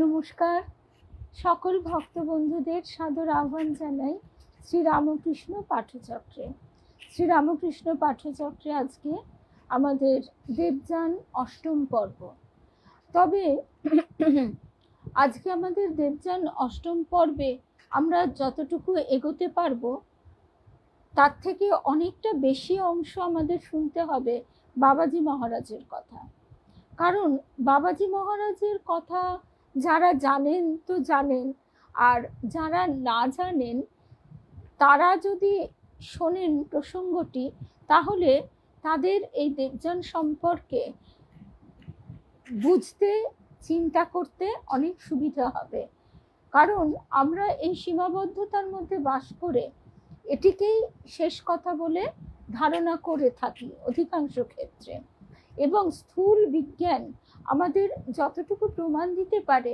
নমস্কার, সকল ভক্ত বন্ধুদের সাদর আহ্বান জানাই শ্রীরামকৃষ্ণ পাঠচক্রে। শ্রীরামকৃষ্ণ পাঠচক্রে আজকে আমাদের দেবযান অষ্টম পর্ব। তবে আজকে আমাদের দেবযান অষ্টম পর্বে আমরা যতটুকু এগোতে পারবো তার থেকে অনেকটা বেশি অংশ আমাদের শুনতে হবে বাবাজি মহারাজের কথা। কারণ বাবাজি মহারাজের কথা যারা জানেন তো জানেন, আর যারা না জানেন তারা যদি শোনেন প্রসঙ্গটি, তাহলে তাদের এই দেবযান সম্পর্কে বুঝতে চিন্তা করতে অনেক সুবিধা হবে। কারণ আমরা এই সীমাবদ্ধতার মধ্যে বাস করে এটিকেই শেষ কথা বলে ধারণা করে থাকি অধিকাংশ ক্ষেত্রে, এবং স্থূল বিজ্ঞান আমাদের যতটুকু প্রমাণ দিতে পারে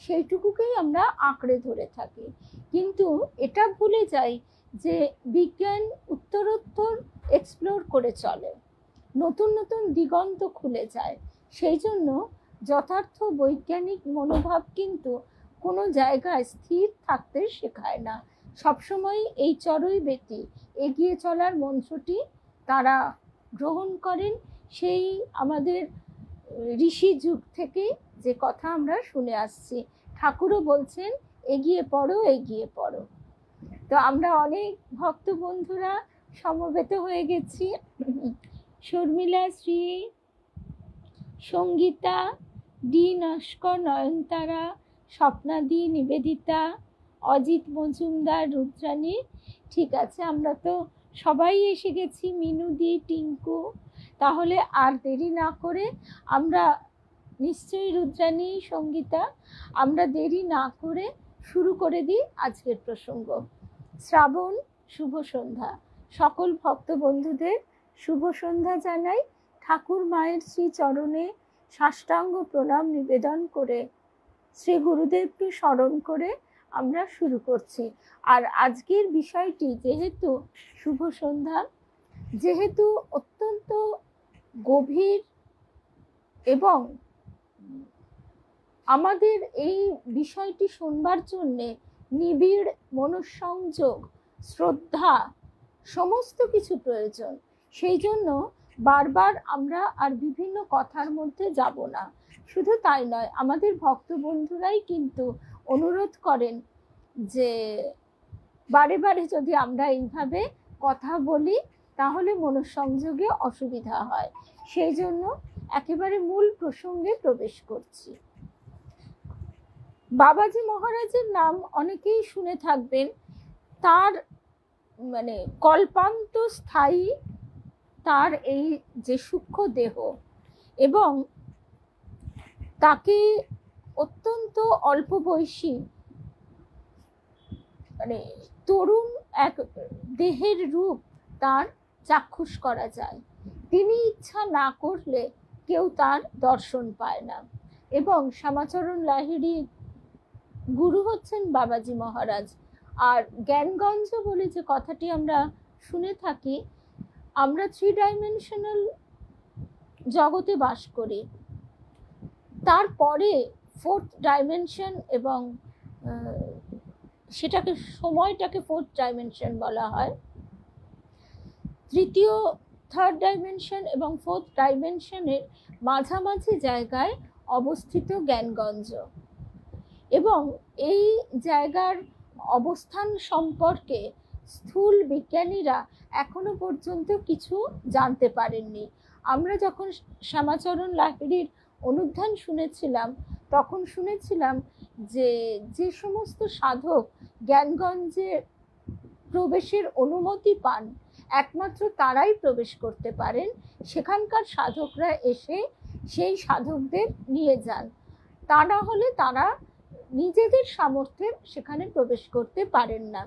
সেইটুকুকেই আমরা আঁকড়ে ধরে থাকি। কিন্তু এটা ভুলে যাই যে বিজ্ঞান উত্তরোত্তর এক্সপ্লোর করে চলে, নতুন নতুন দিগন্ত খুলে যায়। সেই জন্য যথার্থ বৈজ্ঞানিক মনোভাব কিন্তু কোনো জায়গায় স্থির থাকতে শেখায় না। সবসময় এই চড়ই বেতি এগিয়ে চলার মন্ত্রটি তারা গ্রহণ করেন। সেই আমাদের ঋষি যুগ থেকে যে কথা আমরা শুনে আসছি, ঠাকুরও বলছেন এগিয়ে পড়ো এগিয়ে পড়ো। তো আমরা অনেক ভক্ত বন্ধুরা সমবেত হয়ে গেছি। শর্মিলা, শ্রী, সঙ্গীতা, ডি নস্কর, নয়নতারা, স্বপ্নাদি, নিবেদিতা, অজিত মজুমদার, রুদ্রাণী। ঠিক আছে, আমরা তো সবাই এসে গেছি, মিনুদি, টিঙ্কু। তাহলে আর দেরি না করে আমরা নিশ্চয়ই, রুদ্রাণী, সঙ্গীতা, আমরা দেরি না করে শুরু করে দিই আজকের প্রসঙ্গ। শ্রাবণ, শুভ সন্ধ্যা। সকল ভক্ত বন্ধুদের শুভ সন্ধ্যা জানাই। ঠাকুর মায়ের শ্রী চরণে সাষ্টাঙ্গ প্রণাম নিবেদন করে শ্রী গুরুদেবকে স্মরণ করে আমরা শুরু করছি। আর আজকের বিষয়টি যেহেতু শুভ সন্ধ্যা, যেহেতু অত্যন্ত গভীর এবং আমাদের এই বিষয়টি শুনবার জন্যে নিবিড় মনঃসংযোগ, শ্রদ্ধা, সমস্ত কিছু প্রয়োজন। সেই জন্য বারবার আমরা আর বিভিন্ন কথার মধ্যে যাব না। শুধু তাই নয়, আমাদের ভক্ত বন্ধুরাই কিন্তু অনুরোধ করেন যে বারে বারে যদি আমরা এইভাবে কথা বলি তাহলে মনঃসংযোগে অসুবিধা হয়। সেই জন্য একেবারে মূল প্রসঙ্গে প্রবেশ করছি। বাবাজি মহারাজের নাম অনেকেই শুনে থাকবেন। তার কল্পান্ত স্থায়ী তার এই যে সূক্ষ্ম দেহ, এবং তাকে অত্যন্ত অল্প বয়সী তরুণ এক দেহের রূপ তার চাক্ষুষ করা যায়। তিনি ইচ্ছা না করলে কেউ তার দর্শন পায় না। এবং শ্যামাচরণ লাহিড়ী গুরু হচ্ছেন বাবাজি মহারাজ। আর জ্ঞানগঞ্জ বলে যে কথাটি আমরা শুনে থাকি, আমরা 3 ডাইমেনশনাল জগতে বাস করি। তারপরে 4th ডাইমেনশন, এবং সেটাকে সময়টাকে 4th ডাইমেনশন বলা হয়। তৃতীয় 3rd ডাইমেনশন এবং 4th ডাইমেনশনের মাঝামাঝি জায়গায় অবস্থিত জ্ঞানগঞ্জ। এবং এই জায়গার অবস্থান সম্পর্কে স্থূল বিজ্ঞানীরা এখনো পর্যন্ত কিছু জানতে পারেননি। আমরা যখন শ্যামাচরণ লাহিড়ীর অনুধ্যান শুনেছিলাম, তখন শুনেছিলাম যে যে সমস্ত সাধক জ্ঞানগঞ্জে প্রবেশের অনুমতি পান, একমাত্র তারাই প্রবেশ করতে পারেন। সেখানকার সাধকরা এসে সেই সাধকদের নিয়ে যান, তা না হলে তারা নিজেদের সামর্থ্যে সেখানে প্রবেশ করতে পারেন না।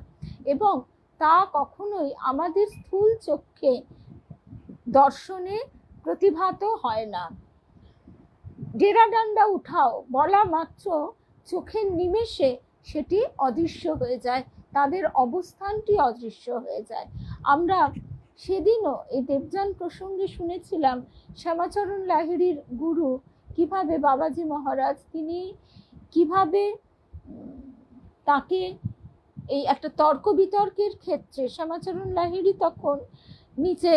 এবং তা কখনোই আমাদের স্থূল চক্ষে দর্শনে প্রতিভাত হয় না। ডেরা ডান্ডা উঠাও বলা মাত্র চোখের নিমেষে সেটি অদৃশ্য হয়ে যায়, তাদের অবস্থানটি অদৃশ্য হয়ে যায়। আমরা সেদিনও এই দেবযান প্রসঙ্গে শুনেছিলাম শ্যামাচরণ লাহিড়ীর গুরু কিভাবে বাবাজি মহারাজ তিনি কিভাবে তাকে এই একটা তর্ক বিতর্কের ক্ষেত্রে শ্যামাচরণ লাহিড়ী তখন নিচে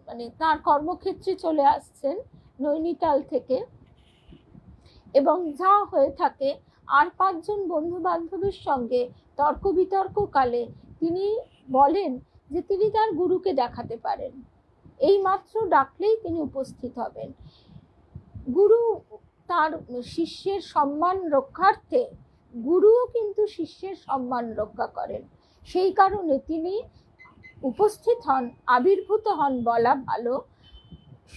মানে তার কর্মক্ষেত্রে চলে আসছেন নৈনিতাল থেকে, এবং যা হয়ে থাকে আর 5 জন বন্ধু বান্ধবের সঙ্গে তর্ক বিতর্ককালে তিনি বলেন যে তিনি তার গুরুকে দেখাতে পারেন, এই মাত্র ডাকলেই তিনি উপস্থিত হবেন। গুরু তার শিষ্যের সম্মান রক্ষার্থে, গুরুও কিন্তু শিষ্যের সম্মান রক্ষা করেন, সেই কারণে তিনি উপস্থিত হন, আবির্ভূত হন বলা ভালো,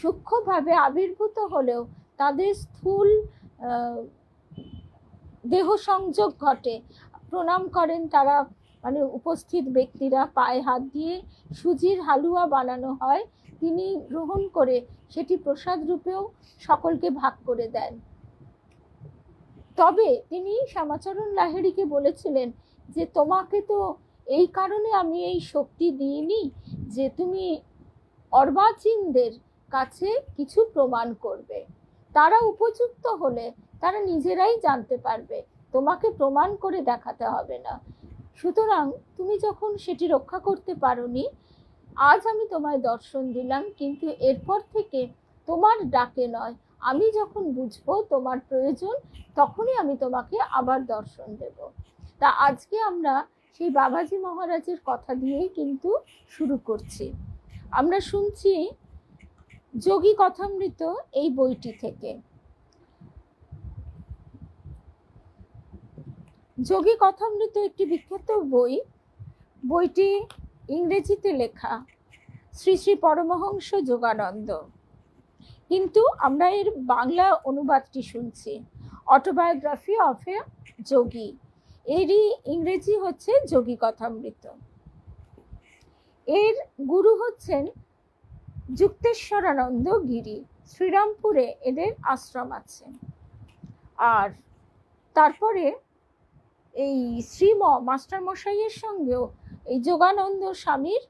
সূক্ষ্মভাবে আবির্ভূত হলেও তাদের স্থূল দেহ সংযোগ ঘটে, প্রণাম করেন তারা, মানে উপস্থিত ব্যক্তিরা পায়ে হাত দিয়ে সুজির হালুয়া বানানো হয়, তিনি গ্রহণ করে সেটি প্রসাদ রূপেও সকলকে ভাগ করে দেন। তবে তিনি শ্যামাচরণ লাহিড়ীকে বলেছিলেন যে তোমাকে তো এই কারণে আমি এই শক্তি দিইনি যে তুমি অর্বাচীনদের কাছে কিছু প্রমাণ করবে, তারা উপযুক্ত হলে তারা নিজেরাই জানতে পারবে, তোমাকে প্রমাণ করে দেখাতে হবে না। সুতরাং তুমি যখন সেটি রক্ষা করতে পারোনি, আজ আমি তোমায় দর্শন দিলাম, কিন্তু এরপর থেকে তোমার ডাকে নয়, আমি যখন বুঝবো তোমার প্রয়োজন তখনই আমি তোমাকে আবার দর্শন দেব। তা আজকে আমরা সেই বাবাজি মহারাজের কথা দিয়েই কিন্তু শুরু করছি। আমরা শুনছি যোগী কথামৃত এই বইটি থেকে। যোগী কথামৃত একটি বিখ্যাত বই, বইটি ইংরেজিতে লেখা, শ্রী শ্রী পরমহংস যোগানন্দ, কিন্তু আমরা এর বাংলা অনুবাদটি শুনছি, অটোবায়োগ্রাফি অফ এ যোগী, এরই ইংরেজি হচ্ছে যোগী কথামৃত। এর গুরু হচ্ছেন যুক্তেশ্বরানন্দ গিরি, শ্রীরামপুরে এদের আশ্রম আছে। আর তারপরে এই শ্রীম মাস্টার মশাইয়ের সঙ্গেও এই যোগানন্দ স্বামীর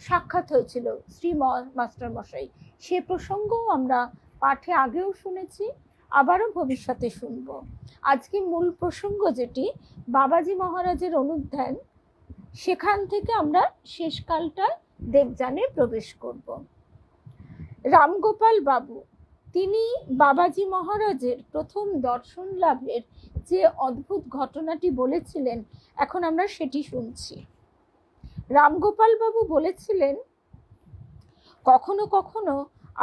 সাক্ষাৎ হয়েছিল, শ্রীম মাস্টার মশাই, সে প্রসঙ্গও আমরা পাঠে আগেও শুনেছি, আবারও ভবিষ্যতে শুনব। আজকে মূল প্রসঙ্গ যেটি বাবাজি মহারাজের অনুধ্যান, সেখান থেকে আমরা শেষকালটায় দেবযানে প্রবেশ করব। রামগোপাল বাবু, তিনি বাবাজি মহারাজের প্রথম দর্শন লাভের যে অদ্ভুত ঘটনাটি বলেছিলেন, এখন আমরা সেটি শুনছি। রামগোপাল বাবু বলেছিলেন, কখনো কখনো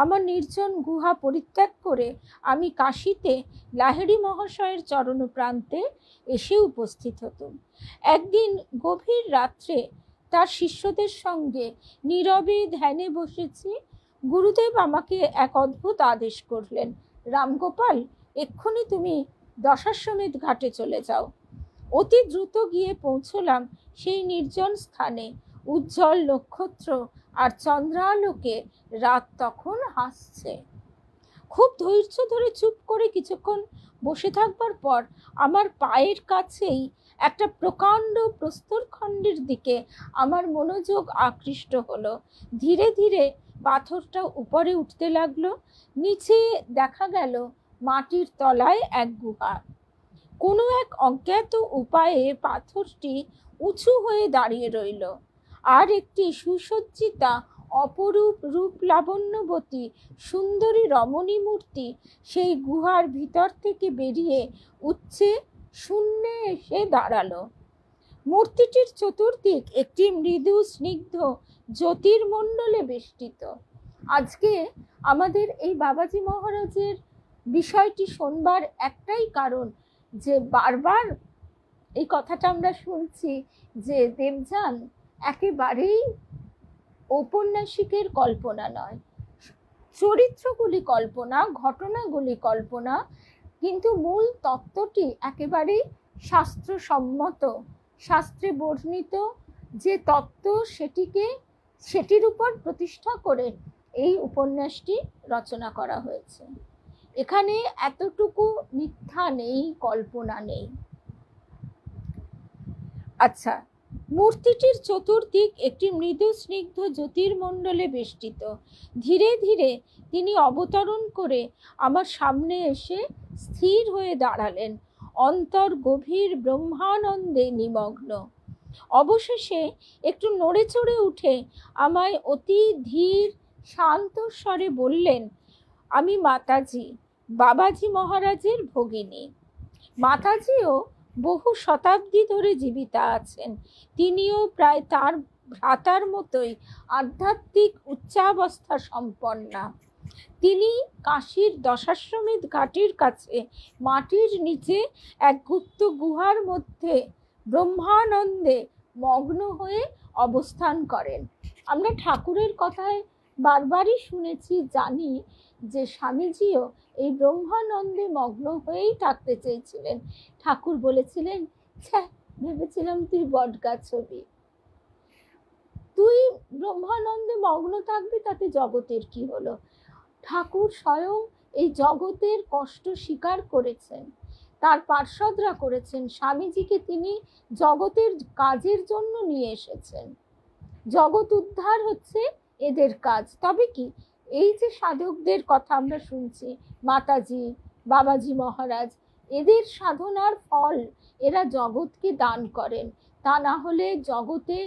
আমার নির্জন গুহা পরিত্যাগ করে আমি কাশীতে লাহিড়ী মহাশয়ের চরণ প্রান্তে এসে উপস্থিত হতাম। একদিন গভীর রাত্রে তার শিষ্যদের সঙ্গে নীরবে ধ্যানে বসেছি, গুরুদেব আমাকে এক অদ্ভুত আদেশ করলেন, রামগোপাল, এক্ষুনি তুমি দশাশ্বমেধ ঘাটে চলে যাও। অতি দ্রুত গিয়ে পৌঁছলাম সেই নির্জন স্থানে, উজ্জ্বল নক্ষত্র আর চন্দ্রালোকে রাত তখন হাসছে। খুব ধৈর্য ধরে চুপ করে কিছুক্ষণ বসে থাকবার পর আমার পায়ের কাছেই একটা প্রকাণ্ড প্রস্তরখণ্ডের দিকে আমার মনোযোগ আকৃষ্ট হলো। ধীরে ধীরে পাথরটা উপরে উঠতে লাগলো, নিচে দেখা গেল মাটির তলায় এক গুহা। কোনো এক অজ্ঞাত উপায়ে পাথরটি উঁচু হয়ে দাঁড়িয়ে রইল, আর একটি সুসজ্জিতা অপরূপ রূপ লাবণ্যবতী সুন্দরী রমণী মূর্তি সেই গুহার ভিতর থেকে বেরিয়ে উচ্চে শূন্যে এসে দাঁড়ালো। মূর্তিটির চতুর্দিক একটি মৃদু স্নিগ্ধ জ্যোতির্মণ্ডলে বেষ্টিত। আজকে আমাদের এই বাবাজি মহারাজের বিষয়টি শোনবার একটাই কারণ, যে বারবার এই কথাটা আমরা শুনছি যে দেবযান একেবারেই ঔপন্যাসিকের কল্পনা নয়, চরিত্রগুলি কল্পনা, ঘটনাগুলি কল্পনা, কিন্তু মূল তত্ত্বটি একেবারেই শাস্ত্রসম্মত, শাস্ত্রে বর্ণিত যে তত্ত্ব সেটির উপর প্রতিষ্ঠা করে এই উপন্যাসটি রচনা করা হয়েছে। এখানে এতটুকু মিথ্যা নেই, কল্পনা নেই। আচ্ছা, মূর্তিটির চতুর্দিক একটি মৃদু স্নিগ্ধ জ্যোতির্মণ্ডলে বেষ্টিত। ধীরে ধীরে তিনি অবতরণ করে আমার সামনে এসে স্থির হয়ে দাঁড়ালেন, অন্তর গভীর ব্রহ্মানন্দে নিমগ্ন। অবশেষে একটু নড়ে চড়ে উঠে আমায় অতি ধীর শান্ত স্বরে বললেন, আমি মাতাজি, বাবাজি মহারাজের ভগিনী। মাতাজিও বহু শতাব্দী ধরে জীবিতা আছেন। তিনিও প্রায় তার ভ্রাতার মতোই আধ্যাত্মিক উচ্চাবস্থা সম্পন্না। তিনি কাশীর দশাশ্বমেধ ঘাটির কাছে মাটির নিচে এক গুপ্ত গুহার মধ্যে ব্রহ্মানন্দে মগ্ন হয়ে অবস্থান করেন। আমরা ঠাকুরের কথায় বারবারই শুনেছি, জানি যে স্বামীজিও এই ব্রহ্মানন্দে মগ্ন হয়েই থাকতে চেয়েছিলেন। ঠাকুর বলেছিলেন, ছ্যা, ভেবেছিলাম তুই বটগাছ হবি, তুই ব্রহ্মানন্দে মগ্ন থাকবি, তাতে জগতের কি হলো। ঠাকুর স্বয়ং এই জগতের কষ্ট স্বীকার করেছেন, তার পার্ষদরা করেছেন। স্বামীজিকে তিনি জগতের কাজের জন্য নিয়ে এসেছেন। জগৎ উদ্ধার হচ্ছে এদের কাজ। তবে কি, এই যে সাধকদের কথা আমরা শুনছি, মাতাজি, বাবাজি মহারাজ, এদের সাধনার ফল এরা জগৎকে দান করেন। তা না হলে জগতে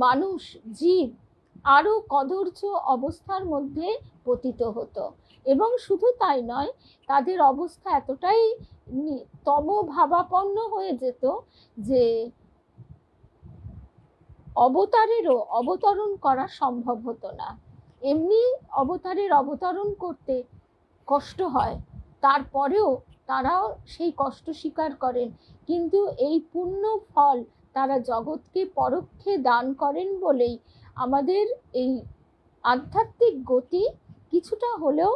মানুষ, জীব আরো কদর্য অবস্থার মধ্যে পতিত হতো। এবং শুধু তাই নয়, তাদের অবস্থা এতটাই তমভাবাপন্ন হয়ে যেত যে অবতারেরও অবতরণ করা সম্ভব হতো না। এমনি অবতারের অবতরণ করতে কষ্ট হয়, তারপরেও তারাও সেই কষ্ট স্বীকার করেন, কিন্তু এই পুণ্য ফল তারা জগৎকে পরোক্ষে দান করেন বলেই আমাদের এই আধ্যাত্মিক গতি কিছুটা হলেও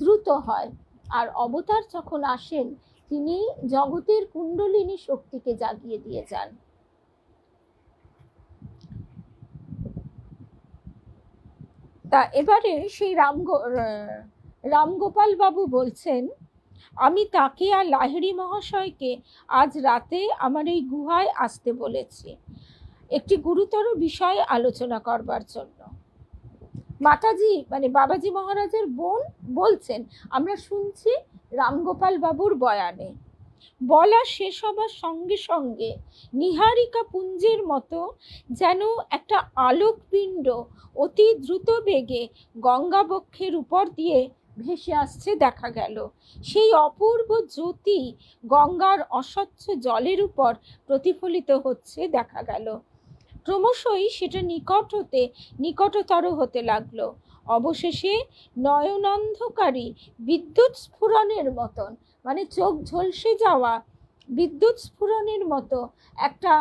দ্রুত হয়। আর অবতার যখন আসেন, তিনি জগতের কুণ্ডলিনী শক্তিকে জাগিয়ে দিয়ে যান। তা এবারে সেই রামগোপাল বাবু বলছেন, আমি তাকে আর লাহিড়ী মহাশয়কে আজ রাতে আমার এই গুহায় আসতে বলেছি একটি গুরুতর বিষয় আলোচনা করবার জন্য। মাতাজি মানে বাবাজি মহারাজের বোন বলছেন, আমরা শুনছি রামগোপাল বাবুর বয়ানে। বলা শেষ হবার সঙ্গে সঙ্গে নিহারিকা পুঞ্জের মতো যেন একটা আলোকপিণ্ড অতি দ্রুত বেগে গঙ্গাবক্ষের উপর দিয়ে ভেসে আসছে দেখা গেল। সেই অপূর্ব জ্যোতি গঙ্গার অস্বচ্ছ জলের উপর প্রতিফলিত হচ্ছে দেখা গেল। ক্রমশই সেটা নিকটতর হতে লাগলো। অবশেষে নয়নান্ধকারী বিদ্যুৎ স্ফুরণের মতন, মানে চোখ ঝলসে যাওয়া বিদ্যুৎ স্ফুরণের মতো একটা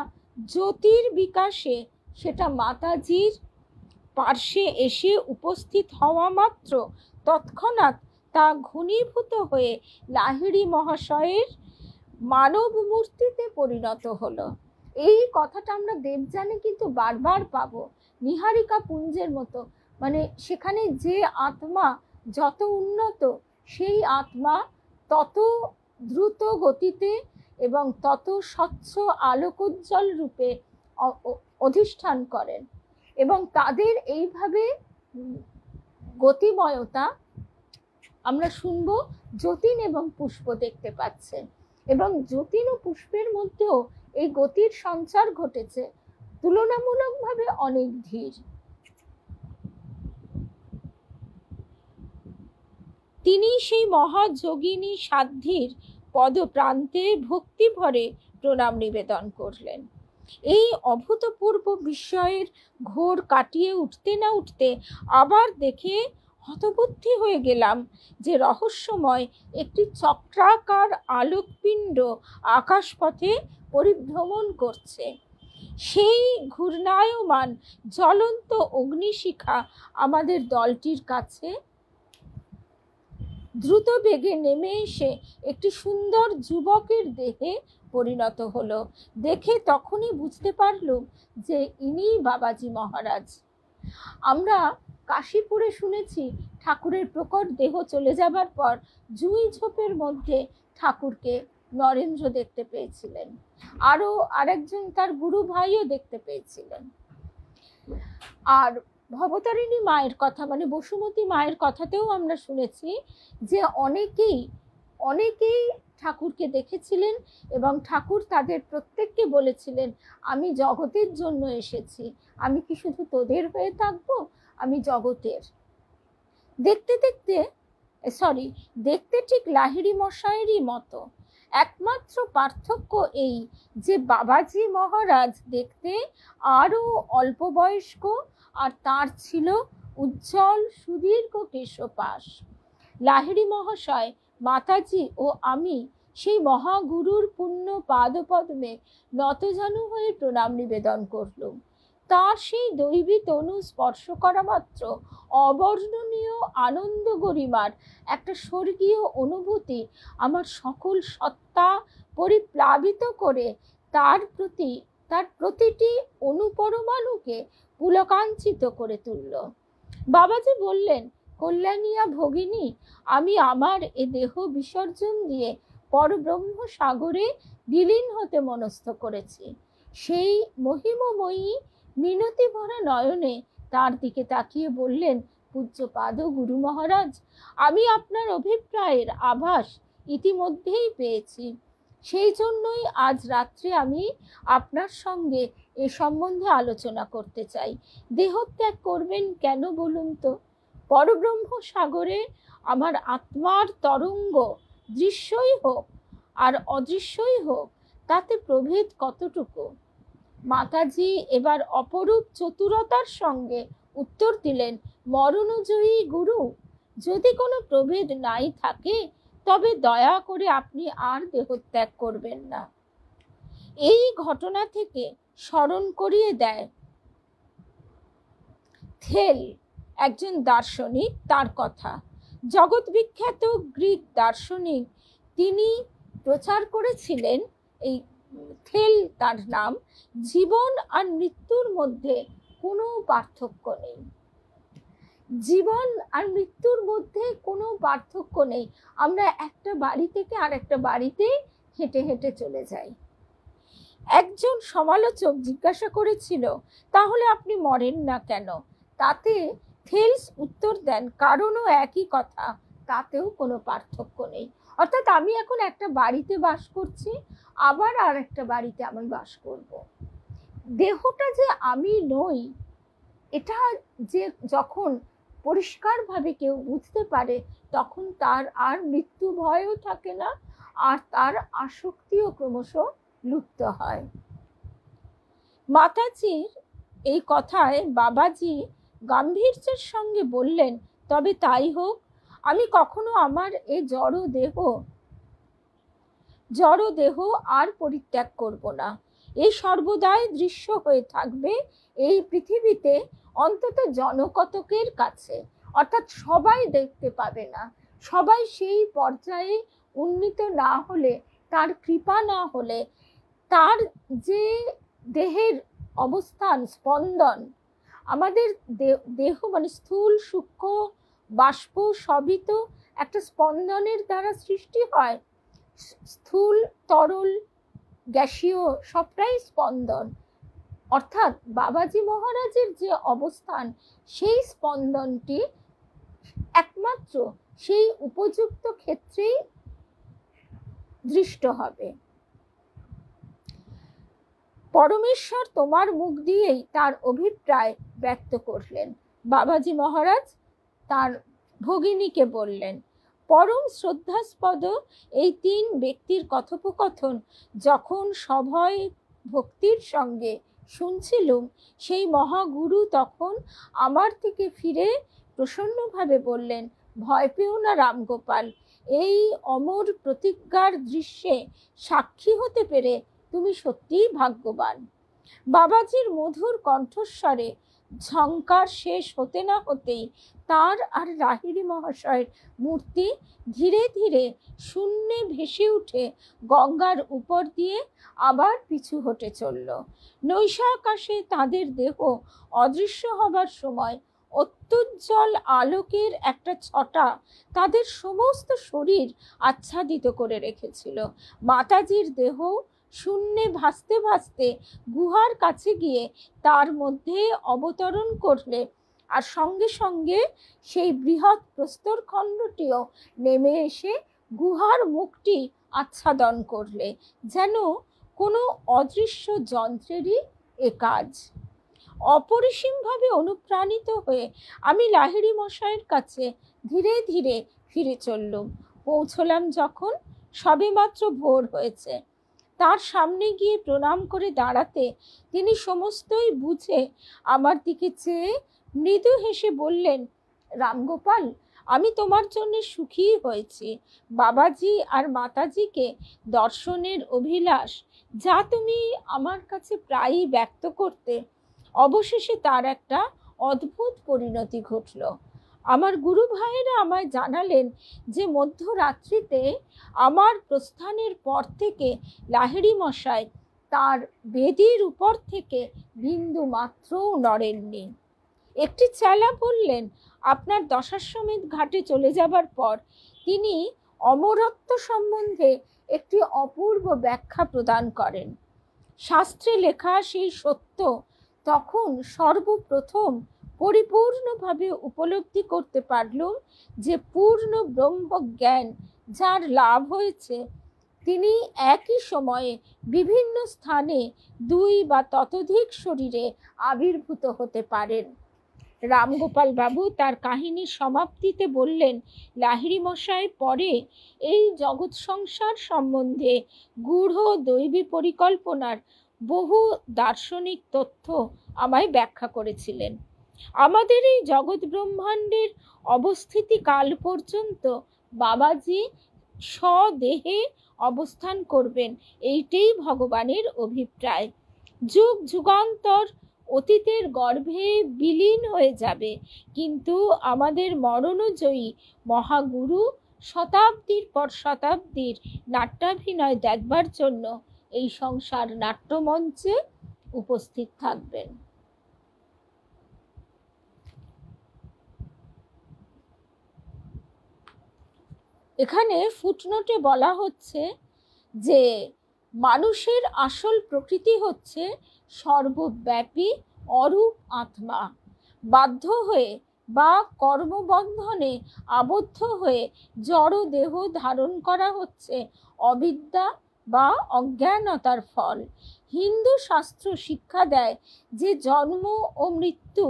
জ্যোতির বিকাশে সেটা মাতাজির পার্শ্বে এসে উপস্থিত হওয়া মাত্র তৎক্ষণাৎ তা ঘনীভূত হয়ে লাহিড়ী মহাশয়ের মানব মূর্তিতে পরিণত হলো। এই কথাটা আমরা দেবযানে কিন্তু বারবার পাবো। নিহারিকা পুঞ্জের মতো, মানে সেখানে যে আত্মা যত উন্নত, সেই আত্মা তত দ্রুত গতিতে এবং তত স্বচ্ছ আলোকোজ্জ্বল রূপে অধিষ্ঠান করেন। এবং তাদের এইভাবে গতিময়তা আমরা শুনবো যতীন এবং পুষ্প দেখতে পাচ্ছেন। এবং যতীন ও পুষ্পের মধ্যেও এই গতির সঞ্চার ঘটেছে তুলনামূলকভাবে অনেক ধীর। তিনি সেই মহাযোগিনী সাধ্যির পদপ্রান্তে ভক্তি ভরে প্রণাম নিবেদন করলেন। এই অভূতপূর্ব বিস্ময়ের ঘোর কাটিয়ে উঠতে না উঠতে আবার দেখে হতবুদ্ধি হয়ে গেলাম যে রহস্যময় একটি চক্রাকার আলোকপিণ্ড আকাশপথে পরিভ্রমণ করছে। সেই ঘূর্ণায়মান জ্বলন্ত অগ্নিশিখা আমাদের দলটির কাছে দ্রুত বেগে নেমে এসে একটি সুন্দর যুবকের দেহে পরিণত হলো। দেখে তখনই বুঝতে পারলুম যে ইনি বাবাজি মহারাজ। আমরা কাশীপুরে শুনেছি ঠাকুরের প্রকট দেহ চলে যাবার পর জুঁই ঝোপের মধ্যে ঠাকুরকে নরেন্দ্র দেখতে পেয়েছিলেন, আরো আরেকজন তার গুরু ভাইও দেখতে পেয়েছিলেন। আর ভবতারিণী মায়ের কথা, মানে বসুমতী মায়ের কথাতেও আমরা শুনেছি যে অনেকেই ঠাকুরকে দেখেছিলেন এবং ঠাকুর তাদের প্রত্যেককে বলেছিলেন, আমি জগতের জন্য এসেছি, আমি কি শুধু তোদের হয়ে থাকবো, আমি জগতের। দেখতে ঠিক লাহিড়ী মশাইয়েরই মতো। একমাত্র পার্থক্য এই যে বাবাজি মহারাজ দেখতে আরো অল্প বয়স্ক, আর তার ছিল উজ্জ্বল সুদীর্ঘ কেশপাশ। লাহিড়ী মহাশয়, মাতাজি ও আমি সেই মহাগুরুর পুণ্য পাদপদ্মে নতজানু হয়ে প্রণাম নিবেদন করলুম। তার সেই দৈবী তনু স্পর্শ করা মাত্র অবর্ণনীয় আনন্দ গরিমার একটা স্বর্গীয় অনুভূতি আমার সকল সত্তা পরিপ্লাবিত করে তার প্রতিটি অনুপরমাণুকে পুলকাঞ্চিত করে তুলল। বাবাজি বললেন, কল্যাণিয়া ভগিনী, আমি আমার এ দেহ বিসর্জন দিয়ে পরব্রহ্ম সাগরে বিলীন হতে মনস্থ করেছি। সেই মহিমময়ী মিনতি ভরা নয়নে তার দিকে তাকিয়ে বললেন, পূজ্যপাদ গুরু মহারাজ, আমি আপনার অভিপ্রায়ের আভাস ইতিমধ্যেই পেয়েছি। সেই জন্যই আজ রাত্রে আমি আপনার সঙ্গে এ সম্বন্ধে আলোচনা করতে চাই। দেহত্যাগ করবেন কেন বলুন তো? পরব্রহ্ম সাগরে আমার আত্মার তরঙ্গ দৃশ্যই হোক আর অদৃশ্যই হোক, তাতে প্রভেদ কতটুকু? মাতাজি এবার অপরূপ চতুরতার সঙ্গে উত্তর দিলেন, মরণজয়ী গুরু, যদি কোনো প্রভেদ নাই থাকে তবে দয়া করে আপনি আর দেহত্যাগ করবেন না। এই ঘটনা থেকে স্মরণ করিয়ে দেয় থেল, একজন দার্শনিক, তার কথা। জগৎ বিখ্যাত গ্রিক দার্শনিক, তিনি প্রচার করেছিলেন, এই থেল তার নাম, জীবন আর মৃত্যুর মধ্যে কোনো পার্থক্য নেই। জীবন আর মৃত্যুর মধ্যে কোনো পার্থক্য নেই। আমরা একটা বাড়ি থেকে আর একটা বাড়িতে হেঁটে হেঁটে চলে যাই। একজন সমালোচক জিজ্ঞাসা করেছিল, তাহলে আপনি মরেন না কেন? তাতে থেলস উত্তর দেন, কারণও একই কথা, তাতেও কোনো পার্থক্য নেই। অর্থাৎ আমি এখন একটা বাড়িতে বাস করছি, আবার আর একটা বাড়িতে আমি বাস করব। দেহটা যে আমি নই, এটা যে যখন পরিষ্কারভাবে কেউ বুঝতে পারে, তখন তার আর মৃত্যু ভয়ও থাকে না, আর তার আসক্তিও ক্রমশ লুপ্ত হয়। মাতাজির এই কথায় বাবাজি গাম্ভীর্যের সঙ্গে বললেন, তবে তাই হোক, আমি কখনো আমার এই জড় দেহ আর পরিত্যাগ করব না। এই সর্বদাই দৃশ্য হয়ে থাকবে এই পৃথিবীতে, অন্তত জনকতকের কাছে। অর্থাৎ সবাই দেখতে পাবে না, সবাই সেই পর্যায়ে উন্নীত না হলে, তার কৃপা না হলে, তার যে দেহের অবস্থান, স্পন্দন, আমাদের দেহ মানে স্থূল সূক্ষ্ম বাষ্প সবই তো একটা স্পন্দনের দ্বারা সৃষ্টি হয়। স্থূল তরল গ্যাসীয় সবটাই স্পন্দন। অর্থাৎ বাবাজি মহারাজের যে অবস্থান, সেই স্পন্দনটি একমাত্র সেই উপযুক্ত ক্ষেত্রেই দৃষ্ট হবে। পরমেশ্বর তোমার মুখ দিয়েই তার অভিপ্রায় ব্যক্ত করলেন। বাবাজি মহারাজ তার ভগিনীকে বললেন। পরম শ্রদ্ধাস্পদ এই তিন ব্যক্তির কথোপকথন যখন সভয় ভক্তির সঙ্গে শুনছিলুম, সেই মহাগুরু তখন আমার দিকে ফিরে প্রসন্নভাবে বললেন, ভয় পেও না রামগোপাল, এই অমর প্রতিজ্ঞার দৃশ্যে সাক্ষী হতে পেরে তুমি সত্যিই ভাগ্যবান। বাবাজির মধুর কণ্ঠস্বরে ঝঙ্কার শেষ হতে না হতেই তার আর লাহিড়ী মহাশয়ের মূর্তি ধীরে ধীরে শূন্যে ভেসে উঠে গঙ্গার উপর দিয়ে আবার পিছু হটে চলল। নৈশাকাশে তাদের দেহ অদৃশ্য হবার সময় অত্যুজ্জ্বল আলোকের একটা ছটা তাদের সমস্ত শরীর আচ্ছাদিত করে রেখেছিল। মাতাজির দেহ শূন্যে ভাসতে ভাসতে গুহার কাছে গিয়ে তার মধ্যে অবতরণ করলে, আর সঙ্গে সঙ্গে সেই বৃহৎ প্রস্তরখণ্ডটিও নেমে এসে গুহার মুখটি আচ্ছাদন করলে, যেন কোনো অদৃশ্য যন্ত্রেরই এ কাজ। অপরিসীমভাবে অনুপ্রাণিত হয়ে আমি লাহিড়ী মশাইয়ের কাছে ধীরে ধীরে ফিরে চললুম। পৌঁছলাম যখন, সবেমাত্র ভোর হয়েছে। তার সামনে গিয়ে প্রণাম করে দাঁড়াতে তিনি সমস্তই বুঝে আমার দিকে চেয়ে মৃদু হেসে বললেন, রামগোপাল, আমি তোমার জন্য সুখী হয়েছি। বাবাজি আর মাতাজিকে দর্শনের অভিলাষ যা তুমি আমার কাছে প্রায়ই ব্যক্ত করতে, অবশেষে তার একটা অদ্ভুত পরিণতি ঘটল। আমার গুরু ভাইয়েরা আমায় জানালেন যে মধ্যরাত্রিতে আমার প্রস্থানের পর থেকে লাহিড়ী মশাই তার বেদির উপর থেকে বিন্দু মাত্রও নড়েননি। একটি চেলা বললেন, আপনার দশাশ্বমেধ ঘাটে চলে যাবার পর তিনি অমরত্ব সম্বন্ধে একটি অপূর্ব ব্যাখ্যা প্রদান করেন। শাস্ত্রে লেখা সেই সত্য তখন সর্বপ্রথম পরিপূর্ণভাবে উপলব্ধি করতে পারলুম যে পূর্ণ ব্রহ্মজ্ঞান যার লাভ হয়েছে, তিনি একই সময়ে বিভিন্ন স্থানে দুই বা ততোধিক শরীরে আবির্ভূত হতে পারেন। রামগোপাল বাবু তার কাহিনীর সমাপ্তিতে বললেন, লাহিড়ী মশাই পরে এই জগৎ সংসার সম্বন্ধে গূঢ় দৈবী পরিকল্পনার বহু দার্শনিক তথ্য আমায় ব্যাখ্যা করেছিলেন। আমাদের এই জগৎ ব্রহ্মাণ্ডের অবস্থিতি কাল পর্যন্ত বাবাজি স্বদেহে অবস্থান করবেন, এইটাই ভগবানের অভিপ্রায়। যুগ যুগান্তর অতীতের গর্ভে বিলীন হয়ে যাবে, কিন্তু আমাদের মরণজয়ী মহাগুরু শতাব্দীর পর শতাব্দীর নাট্যাভিনয় দেখবার জন্য এই সংসার নাট্যমঞ্চে উপস্থিত থাকবেন। এখানে ফুটনোটে বলা হচ্ছে যে মানুষের আসল প্রকৃতি হচ্ছে সর্বব্যাপী অরূপ আত্মা। বাধ্য হয়ে বা কর্মবন্ধনে আবদ্ধ হয়ে জড় দেহ ধারণ করা হচ্ছে অবিদ্যা বা অজ্ঞানতার ফল। হিন্দু শাস্ত্র শিক্ষা দেয় যে জন্ম ও মৃত্যু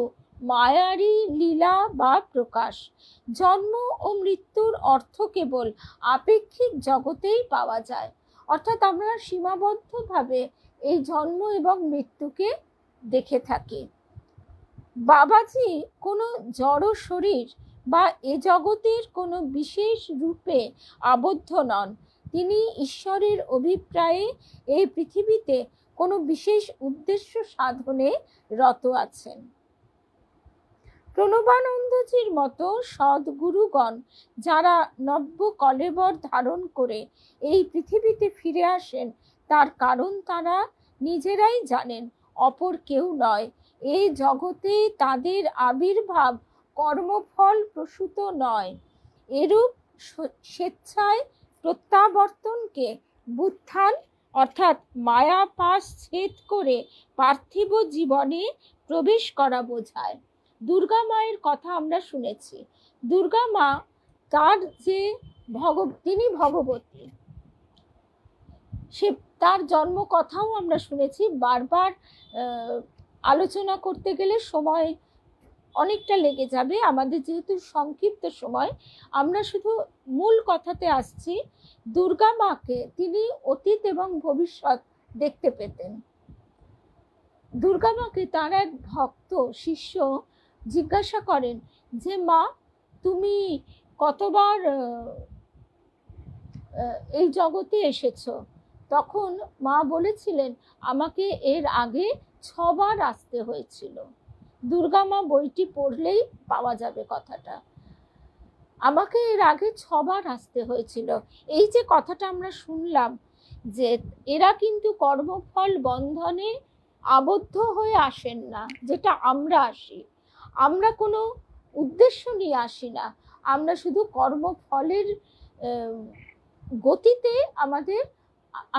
মায়ারই লীলা বা প্রকাশ। জন্ম ও মৃত্যুর অর্থ কেবল আপেক্ষিক জগতেই পাওয়া যায়, অর্থাৎ আমরা সীমাবদ্ধভাবে এই জন্ম এবং মৃত্যুকে দেখে থাকি। বাবাজি কোনো জড় শরীর বা এ জগতের কোনো বিশেষ রূপে আবদ্ধ নন। তিনি ঈশ্বরের অভিপ্রায়ে এই পৃথিবীতে কোনো বিশেষ উদ্দেশ্য সাধনে রত আছেন। প্রণবানন্দজির মতো সদ্গুরুগণ যারা নব্য কলেবর ধারণ করে এই পৃথিবীতে ফিরে আসেন, তার কারণ তারা নিজেরাই জানেন, অপর কেউ নয়। এই জগতে তাদের আবির্ভাব কর্মফল প্রসূত নয়। এরূপ স্বেচ্ছায় প্রত্যাবর্তনকে বুত্থান অর্থাৎ মায়া পাশ ছেদ করে পার্থিব জীবনে প্রবেশ করা বোঝায়। দুর্গা মায়ের কথা আমরা শুনেছি। দুর্গা মা তার যে তিনি ভগবতী, সে তার জন্ম কথাও আমরা শুনেছি। বারবার আলোচনা করতে গেলে সময় অনেকটা লেগে যাবে, আমাদের যেহেতু সংক্ষিপ্ত সময়, আমরা শুধু মূল কথাতে আসছি। দুর্গা মাকে তিনি অতীত এবং ভবিষ্যৎ দেখতে পেতেন। দুর্গা মাকে তার এক ভক্ত শিষ্য জিজ্ঞাসা করেন যে, মা, তুমি কতবার এই জগতে এসেছো? তখন মা বলেছিলেন, আমাকে এর আগে 6 বার আসতে হয়েছিল। দুর্গা মা বইটি পড়লেই পাওয়া যাবে কথাটা। আমাকে এর আগে 6 বার আসতে হয়েছিল। এই যে কথাটা আমরা শুনলাম যে এরা কিন্তু কর্মফল বন্ধনে আবদ্ধ হয়ে আসেন না, যেটা আমরা আসি। আমরা কোনো উদ্দেশ্য নিয়ে আসি না, আমরা শুধু কর্মফলের গতিতে আমাদের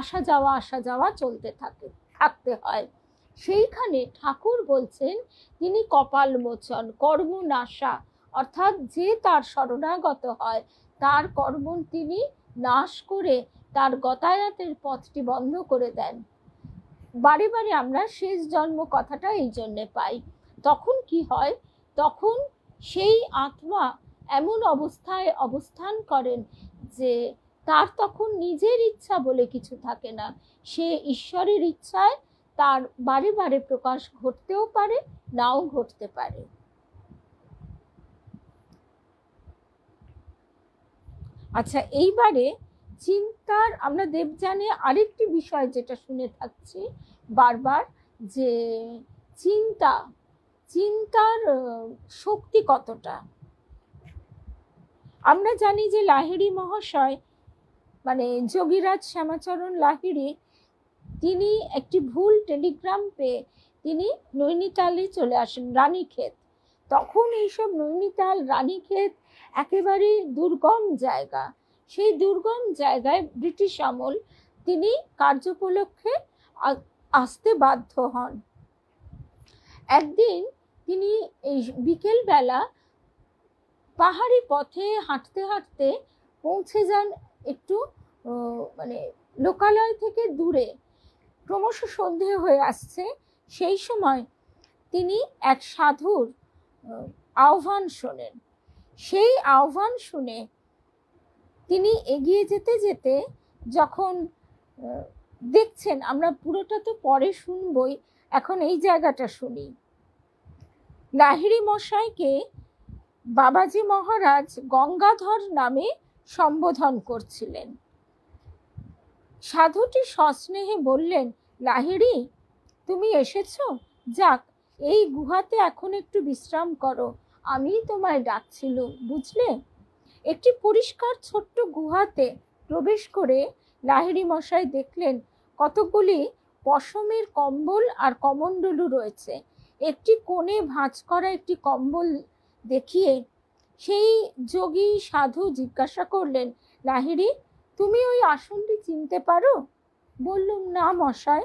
আসা যাওয়া চলতে থাকতে হয়। সেইখানে ঠাকুর বলছেন তিনি কপাল মোচন, কর্মনাশা, অর্থাৎ যে তার শরণাগত হয় তার কর্ম তিনি নাশ করে তার গতায়াতের পথটি বন্ধ করে দেন। বারে বারে আমরা শেষ জন্ম কথাটা এই জন্যে পাই। তখন কি হয়, তখন সেই আত্মা এমন অবস্থায় অবস্থান করেন যে তার তখন নিজের ইচ্ছা বলে কিছু থাকে না, সে ঈশ্বরের ইচ্ছায় তার বারে বারে প্রকাশ ঘটতেও পারে, নাও ঘটতে পারে। আচ্ছা, এইবারে চিন্তার আমরা দেবযানে আরেকটি বিষয় যেটা শুনে থাকছি বারবার, যে চিন্তার শক্তি কতটা। আমরা জানি যে লাহিড়ী মহাশয় মানে যোগীরাজ শ্যামাচরণ লাহিড়ী, তিনি একটি ভুল টেলিগ্রাম পেয়ে তিনি নৈনিতালে চলে আসেন, রানীক্ষেত। তখন এইসব নৈনিতাল রানীক্ষেত একেবারে দুর্গম জায়গা, সেই দুর্গম জায়গায় ব্রিটিশ আমল তিনি কার্যোপলক্ষে আসতে বাধ্য হন। একদিন তিনি এই বিকেলবেলা পাহাড়ি পথে হাঁটতে হাঁটতে পৌঁছে যান একটু মানে লোকালয় থেকে দূরে, ক্রমশ সন্ধে হয়ে আসছে। সেই সময় তিনি এক সাধুর আহ্বান শোনেন। সেই আহ্বান শুনে তিনি এগিয়ে যেতে যেতে যখন দেখছেন, আমরা পুরোটা তো পরে শুনবই, এখন এই জায়গাটা শুনি। লাহিড়ী মশাইকে বাবাজি মহারাজ গঙ্গাধর নামে সম্বোধন করছিলেন। সাধুটি সস্নেহে বললেন, লাহিড়ী তুমি এসেছো, যাক এই গুহাতে এখন একটু বিশ্রাম করো, আমি তোমায় ডাকছিল বুঝলে। একটি পরিষ্কার ছোট্ট গুহাতে প্রবেশ করে লাহিড়ী মশাই দেখলেন কতগুলি পশমের কম্বল আর কমণ্ডলু রয়েছে। একটি কোণে ভাঁজ করা একটি কম্বল দেখিয়ে সেই যোগী সাধু জিজ্ঞাসা করলেন, লাহিড়ী তুমি ওই আসনটি চিনতে পারো? বললুম, না মশাই।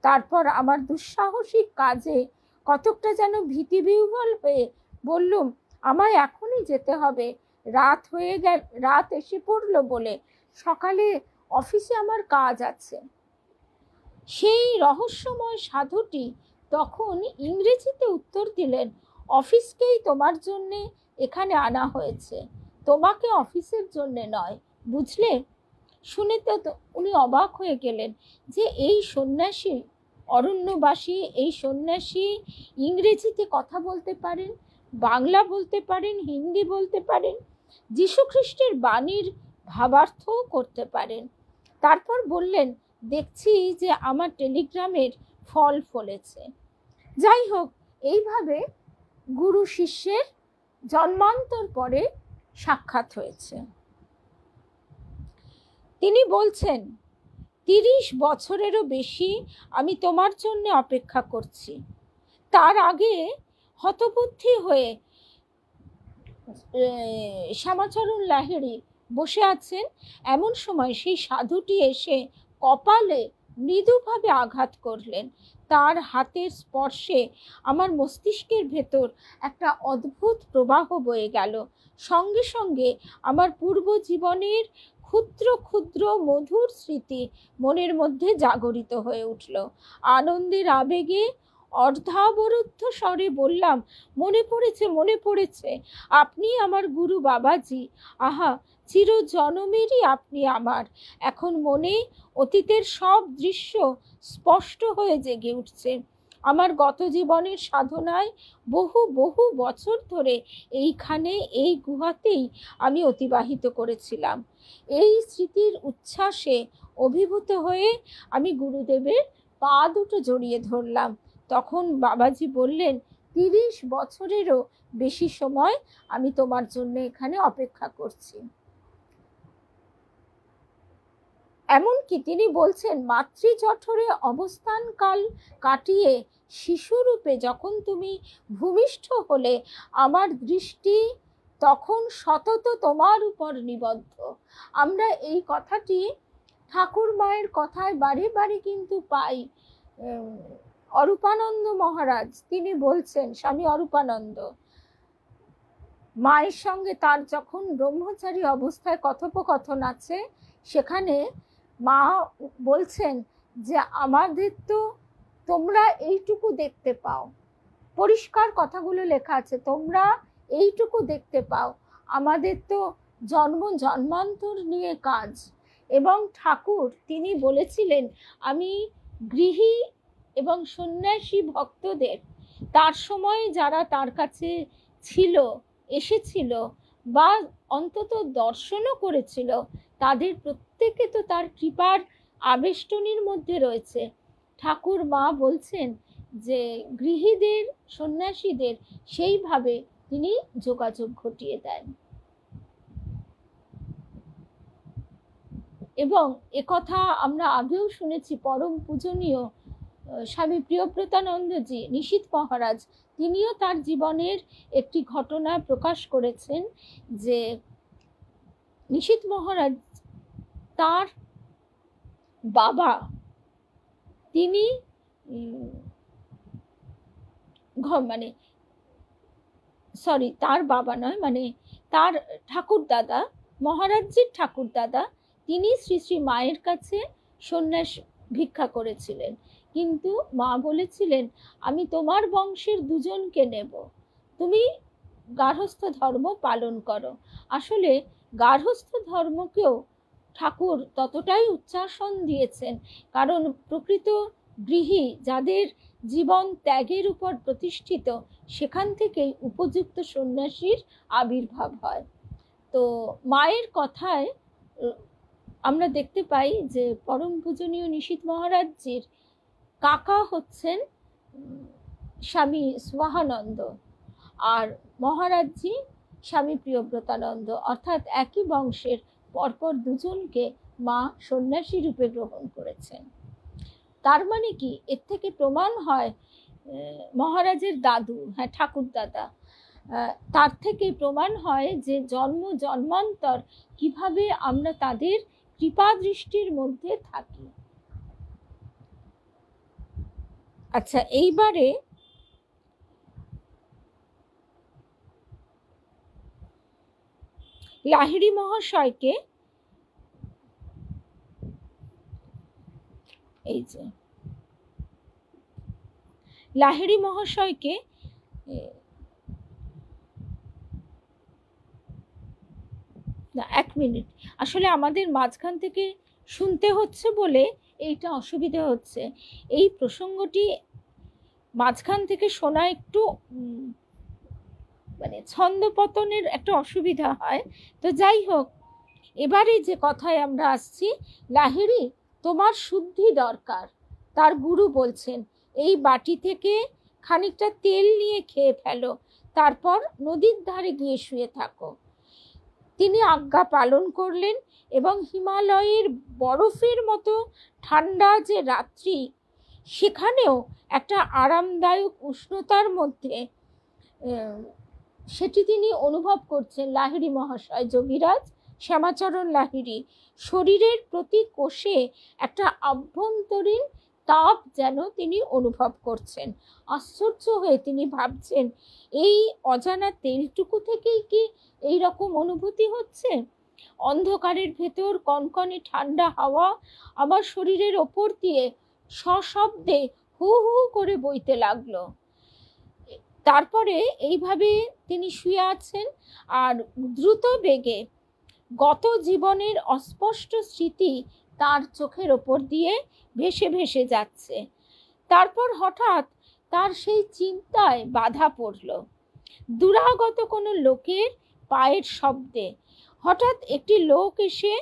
তারপর আমার দুঃসাহসিক কাজে কতকটা যেন ভীতিবিহ্বল হয়ে বললুম, আমায় এখনই যেতে হবে, রাত এসে পড়লো বলে, সকালে অফিসে আমার কাজ আছে। সেই রহস্যময় সাধুটি তখন ইংরেজিতে উত্তর দিলেন, অফিসকেই তোমার জন্যে এখানে আনা হয়েছে, তোমাকে অফিসের জন্যে নয়, বুঝলে। শুনে তো উনি অবাক হয়ে গেলেন যে এই সন্ন্যাসী, অরণ্যবাসী এই সন্ন্যাসী ইংরেজিতে কথা বলতে পারেন, বাংলা বলতে পারেন, হিন্দি বলতে পারেন, যীশুখ্রিস্টের বাণীর ভাবার্থও করতে পারেন। তারপর বললেন, দেখছি যে আমার টেলিগ্রামের ফল ফলেছে। যাই হোক, এইভাবে গুরু শিষ্যের জন্মান্তর পরে সাক্ষাৎ হয়েছে। তিনি বলছেন, 30 বছরেরও বেশি আমি তোমার জন্য অপেক্ষা করছি। তার আগে হতবুদ্ধি হয়ে শ্যামাচরণ লাহিড়ী বসে আছেন। এমন সময় সেই সাধুটি এসে কপালে মৃদুভাবে আঘাত করলেন। তার হাতের স্পর্শে আমার মস্তিষ্কের ভেতর একটা অদ্ভুত প্রবাহ বয়ে গেল। সঙ্গে সঙ্গে আমার পূর্ব জীবনের ক্ষুদ্র ক্ষুদ্র মধুর স্মৃতি মনের মধ্যে জাগরিত হয়ে উঠল। আনন্দের আবেগে অর্ধাবরুদ্ধ স্বরে বললাম, মনে পড়েছে, আপনি আমার গুরু বাবাজি। আহা, চিরজনমেরই আপনি আমার। এখন মনে অতীতের সব দৃশ্য স্পষ্ট হয়ে জেগে উঠছে। আমার গত জীবনের সাধনায় বহু বছর ধরে এইখানে এই গুহাতেই আমি অতিবাহিত করেছিলাম। এই স্মৃতির উচ্ছ্বাসে অভিভূত হয়ে আমি গুরুদেবের পা দুটো জড়িয়ে ধরলাম। তখন বাবাজি বললেন, 30 বছরেরও বেশি সময় আমি তোমার জন্য এখানে অপেক্ষা করছি। এমনকি তিনি বলছেন, মাতৃজঠরে অবস্থানকাল কাটিয়ে শিশুরূপে যখন তুমি ভূমিষ্ঠ হলে, আমার দৃষ্টি তখন সতত তোমার উপর নিবদ্ধ। আমরা এই কথাটি ঠাকুর মায়ের কথায় বারে বারে কিন্তু পাই। অরূপানন্দ মহারাজ তিনি বলছেন, স্বামী অরূপানন্দ, মায়ের সঙ্গে তার যখন ব্রহ্মচারী অবস্থায় কথোপকথন আছে, সেখানে মা বলছেন যে আমাদের তো তোমরা এইটুকু দেখতে পাও, পরিষ্কার কথাগুলো লেখা আছে, তোমরা এইটুকু দেখতে পাও, আমাদের তো জন্ম জন্মান্তর নিয়ে কাজ। এবং ঠাকুর তিনি বলেছিলেন, আমি গৃহী এবং সন্ন্যাসী ভক্তদের, তার সময় যারা তার কাছে ছিল, এসেছিল বা অন্তত দর্শনও করেছিল, তাদের প্রত্যেকে তো তার কৃপার আবেষ্টনীর মধ্যে রয়েছে। ঠাকুর মা বলছেন যে গৃহীদের, সন্ন্যাসীদের সেইভাবে তিনি যোগাযোগ ঘটিয়ে দেন। এবং একথা আমরা আগেও শুনেছি, পরম পূজনীয় স্বামী প্রিয়ব্রতানন্দজি নিশীথ মহারাজ তিনিও তার জীবনের একটি ঘটনা প্রকাশ করেছেন যে নিশীথ মহারাজ তার বাবা, তিনি তার বাবা নয়, তার ঠাকুরদাদা, মহারাজজির ঠাকুরদাদা, তিনি শ্রী শ্রী মায়ের কাছে সন্ন্যাস ভিক্ষা করেছিলেন। কিন্তু মা বলেছিলেন, আমি তোমার বংশের দুজনকে নেব, তুমি গার্হস্থ্য ধর্ম পালন করো। আসলে গার্হস্থ্য ধর্মকেও ঠাকুর ততটাই উচ্চাসন দিয়েছেন, কারণ প্রকৃত গৃহী যাদের জীবন ত্যাগের উপর প্রতিষ্ঠিত, সেখান থেকেই উপযুক্ত সন্ন্যাসীর আবির্ভাব হয়। তো মায়ের কথায় আমরা দেখতে পাই যে পরম পূজনীয় নিশীথ মহারাজজির কাকা হচ্ছেন স্বামী স্বাহানন্দ, আর মহারাজজি স্বামী প্রিয়ব্রতানন্দ, অর্থাৎ একই বংশের পরপর দুজনকে মা সন্ন্যাসী রূপে গ্রহণ করেছেন। তার মানে কি, এর থেকে প্রমাণ হয় মহারাজের দাদু, হ্যাঁ ঠাকুরদাদা, তার থেকে প্রমাণ হয় যে জন্ম জন্মান্তর কিভাবে আমরা তাদের কৃপা দৃষ্টির মধ্যে থাকি। আচ্ছা, এইবারে লাহিড়ী মহাশয়কে, এই যে লাহিড়ী মহাশয়কে এক মিনিট, আসলে আমাদের মাঝখান থেকে শুনতে হচ্ছে বলে এইটা অসুবিধা হচ্ছে। এই প্রসঙ্গটি মাঝখান থেকে শোনা একটু ছন্দপতনের একটা অসুবিধা হয়। তো যাই হোক, এবারে যে কথায় আমরা আসছি, লাহিড়ী তোমার শুদ্ধি দরকার। তার গুরু বলছেন, এই বাটি থেকে খানিকটা তেল নিয়ে খেয়ে ফেলো, তারপর নদীর ধারে গিয়ে শুয়ে থাকো। তিনি আজ্ঞা পালন করলেন এবং হিমালয়ের বরফের মতো ঠান্ডা যে রাত্রি, সেখানেও একটা আরামদায়ক উষ্ণতার মধ্যে সেটি তিনি অনুভব করছেন। লাহিড়ী মহাশয়, যোগীরাজ শ্যামাচরণ লাহিড়ী, শরীরের প্রতি কোষে একটা আভ্যন্তরীণ তাপ যেন তিনি অনুভব করছেন। আশ্চর্য হয়ে তিনি ভাবছেন, এই অজানা তেলটুকু থেকেই কি এই রকম অনুভূতি হচ্ছে? অন্ধকারের ভেতর কনকনে ঠান্ডা হাওয়া আমার শরীরের ওপর দিয়ে সশব্দে হু হু করে বইতে লাগলো। তারপরে এইভাবে তিনি শুয়ে আছেন, আর দ্রুত বেগে গত জীবনের অস্পষ্ট স্মৃতি তার চোখের ওপর দিয়ে ভেসে ভেসে যাচ্ছে। তারপর হঠাৎ তার সেই চিন্তায় বাধা পড়ল। দূরাগত কোনো লোকের পায়ের শব্দে হঠাৎ একটি লোক এসে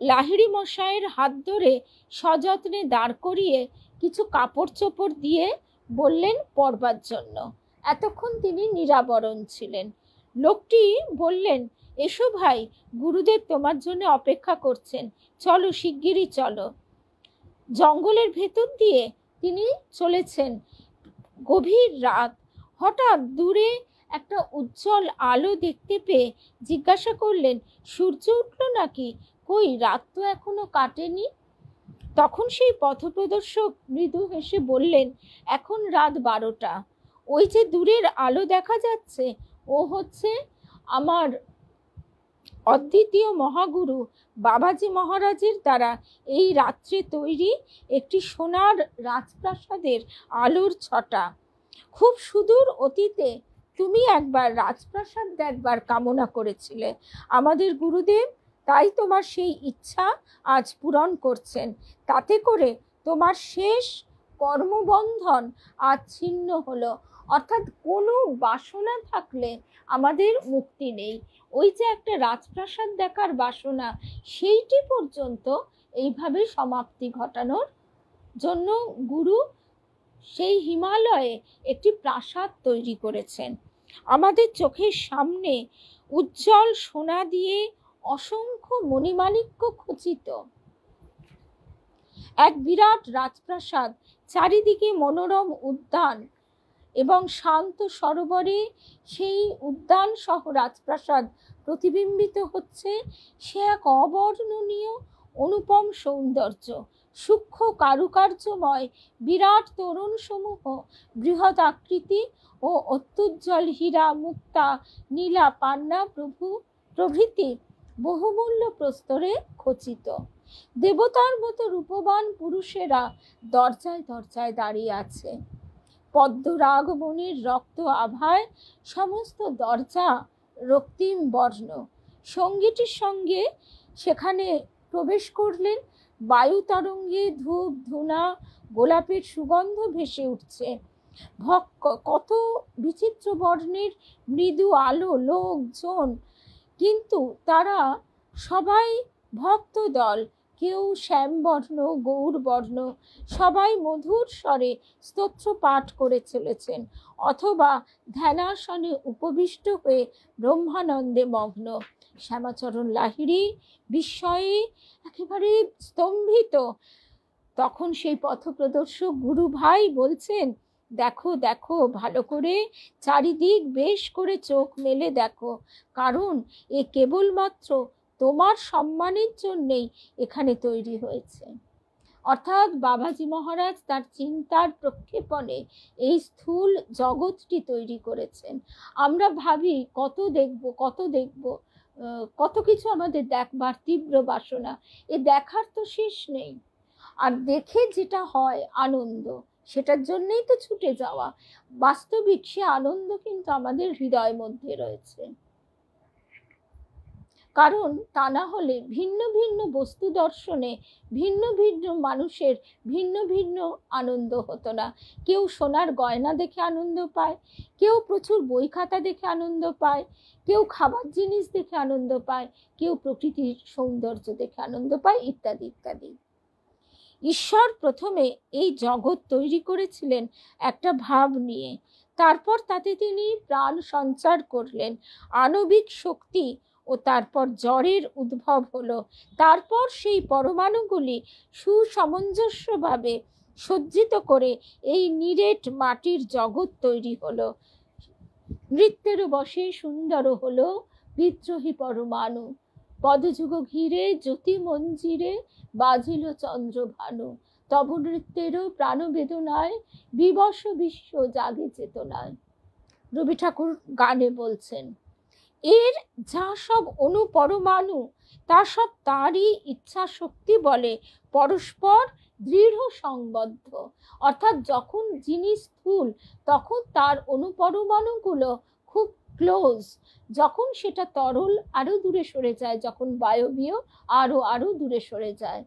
লাহিড়ী মশাইয়ের হাত ধরে সযত্নে দাঁড় করিয়ে কিছু কাপড় চোপড় দিয়ে বললেন পরবার জন্য। এতক্ষণ তিনি নিরাবরণ ছিলেন। লোকটি বললেন, এসো ভাই, গুরুদেব তোমার জন্য অপেক্ষা করছেন, চলো শিগগিরই চলো। জঙ্গলের ভেতর দিয়ে তিনি চলেছেন। গভীর রাত। হঠাৎ দূরে একটা উজ্জ্বল আলো দেখতে পেয়ে জিজ্ঞাসা করলেন, সূর্য উঠল নাকি? কই, রাত তো এখনো কাটেনি। তখন সেই পথপ্রদর্শক মৃদু হেসে বললেন, এখন রাত 12টা। ওই যে দূরের আলো দেখা যাচ্ছে, ও হচ্ছে আমার অদ্বিতীয় মহাগুরু বাবাজি মহারাজের দ্বারা এই রাত্রে তৈরি একটি সোনার রাজপ্রাসাদের আলোর ছটা। খুব সুদূর অতীতে তুমি একবার রাজপ্রাসাদ দেখবার কামনা করেছিলে। আমাদের গুরুদেব তাই তোমার সেই ইচ্ছা আজ পূরণ করছেন। তাতে করে তোমার শেষ কর্মবন্ধন আজ ছিন্ন হলো। অর্থাৎ কোনো বাসনা থাকলে আমাদের মুক্তি নেই। ওই যে একটা রাজপ্রাসাদ দেখার বাসনা, সেইটি পর্যন্ত এইভাবে সমাপ্তি ঘটানোর জন্য গুরু সেই হিমালয়ে একটি প্রাসাদ তৈরি করেছেন। আমাদের চোখের সামনে উজ্জ্বল সোনা দিয়ে অসংখ্য মণিমাণিক্য খচিত এক বিরাট রাজপ্রাসাদ, চারিদিকে মনোরম উদ্যান এবং শান্ত সরোবরে সেই উদ্যান সহ রাজপ্রাসাদ প্রতিবিম্বিত হচ্ছে। সে এক অবর্ণনীয় অনুপম সৌন্দর্য। সূক্ষ্ম কারুকার্যময় বিরাট তোরণ সমূহ বৃহৎ আকৃতি ও অত্যুজ্জ্বল হীরা, মুক্তা, নীলা, পান্না প্রভৃতি বহুমূল্য প্রস্তরে খচিত। দেবতার মতো রূপবান পুরুষেরা দরজায় দরজায় দাঁড়িয়ে আছে। পদ্মরাগমণির রক্ত আভায় সমস্ত দরজা রক্তিম বর্ণ। সঙ্গীটির সঙ্গে সেখানে প্রবেশ করলেন। বায়ু তরঙ্গে ধূপ, ধুনা, গোলাপের সুগন্ধ ভেসে উঠছে। কত বিচিত্র বর্ণের মৃদু আলো, লোকজন, কিন্তু তারা সবাই ভক্ত দল। কেউ শ্যামবর্ণ, গৌরবর্ণ, সবাই মধুর স্বরে স্তোত্র পাঠ করে চলেছেন অথবা ধ্যানাসনে উপবিষ্ট হয়ে ব্রহ্মানন্দে মগ্ন। শ্যামাচরণ লাহিড়ী বিস্ময়ে একেবারে স্তম্ভিত। তখন সেই পথপ্রদর্শক গুরু ভাই বলছেন, দেখো দেখো, ভালো করে চারিদিক বেশ করে চোখ মেলে দেখো, কারণ এ কেবলমাত্র তোমার সম্মানের জন্যেই এখানে তৈরি হয়েছে। অর্থাৎ বাবাজি মহারাজ তার চিন্তার প্রক্ষেপণে এই স্থূল জগৎটি তৈরি করেছেন। আমরা ভাবি কত দেখব কত দেখব, কত কিছু আমাদের দেখবার তীব্র বাসনা, এ দেখার তো শেষ নেই। আর দেখে যেটা হয় আনন্দ, সেটার জন্যই তো ছুটে যাওয়া। বাস্তবিক সে আনন্দ কিন্তু আমাদের হৃদয়ের মধ্যে রয়েছে। কারণ তা না হলে ভিন্ন ভিন্ন বস্তু দর্শনে ভিন্ন ভিন্ন মানুষের ভিন্ন ভিন্ন আনন্দ হতো না। কেউ সোনার গয়না দেখে আনন্দ পায়, কেউ প্রচুর বই খাতা দেখে আনন্দ পায়, কেউ খাবার জিনিস দেখে আনন্দ পায়, কেউ প্রকৃতির সৌন্দর্য দেখে আনন্দ পায়, ইত্যাদি ইত্যাদি। ঈশ্বর প্রথমে এই জগৎ তৈরি করেছিলেন একটা ভাব নিয়ে, তারপর তাতে তিনি প্রাণ সঞ্চার করলেন, আণবিক শক্তি, ও তারপর জ্বরের উদ্ভব হলো। তারপর সেই পরমাণুগুলি সুসামঞ্জস্যভাবে সজ্জিত করে এই নিরেট মাটির জগৎ তৈরি হলো। নৃত্যের বশে সুন্দর হলো বিদ্রোহী পরমাণু। পদযুগ ঘিরে জ্যোতি মঞ্জিরে বাজিল চন্দ্রভানু। তব নৃত্যেরও প্রাণবেদনায় বিবশ বিশ্ব জাগে চেতনায়। রবি ঠাকুর গানে বলছেন, এর যা সব অনুপরমাণু তা সব তারই ইচ্ছা শক্তি বলে পরস্পর দৃঢ় সংবদ্ধ। অর্থাৎ যখন জিনিস স্থূল তখন তার অনুপরমাণুগুলো খুব ক্লোজ, যখন সেটা তরল আরো দূরে সরে যায়, যখন বায়বীয় আরো আরো দূরে সরে যায়।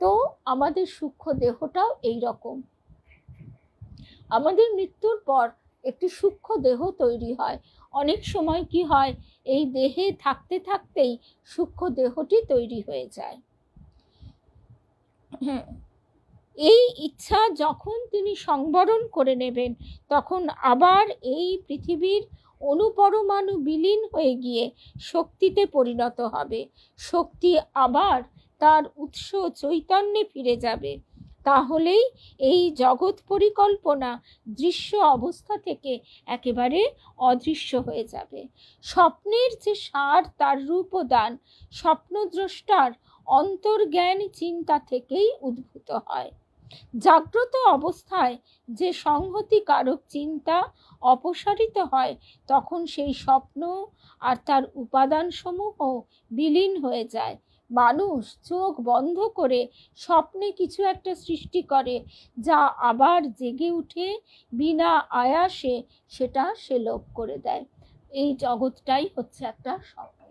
তো আমাদের সূক্ষ্ম দেহটাও এই রকম। আমাদের মৃত্যুর পর একটি সূক্ষ্ম দেহ তৈরি হয়। অনেক সময় কি হয়, এই দেহে থাকতে থাকতেই সূক্ষ্ম দেহটি তৈরি হয়ে যায়। এই ইচ্ছা যখন তিনি সংবরণ করে নেবেন, তখন আবার এই পৃথিবীর অনুপরমাণু বিলীন হয়ে গিয়ে শক্তিতে পরিণত হবে। শক্তি আবার তার উৎস চৈতন্যে ফিরে যাবে। তাহলেই এই জগৎ পরিকল্পনা দৃশ্য অবস্থা থেকে একেবারে অদৃশ্য হয়ে যাবে। স্বপ্নের যে সার তার রূপদান স্বপ্নদ্রষ্টার অন্তর্জ্ঞান চিন্তা থেকেই উদ্ভূত হয়। জাগ্রত অবস্থায় যে সংহতিকারক চিন্তা অপসারিত হয়, তখন সেই স্বপ্ন আর তার উপাদানসমূহ বিলীন হয়ে যায়। মানুষ চোখ বন্ধ করে স্বপ্নে কিছু একটা সৃষ্টি করে, যা আবার জেগে উঠে বিনা আয়াসে সেটা সে লোপ করে দেয়। এই জগৎটাই হচ্ছে একটা স্বপ্ন।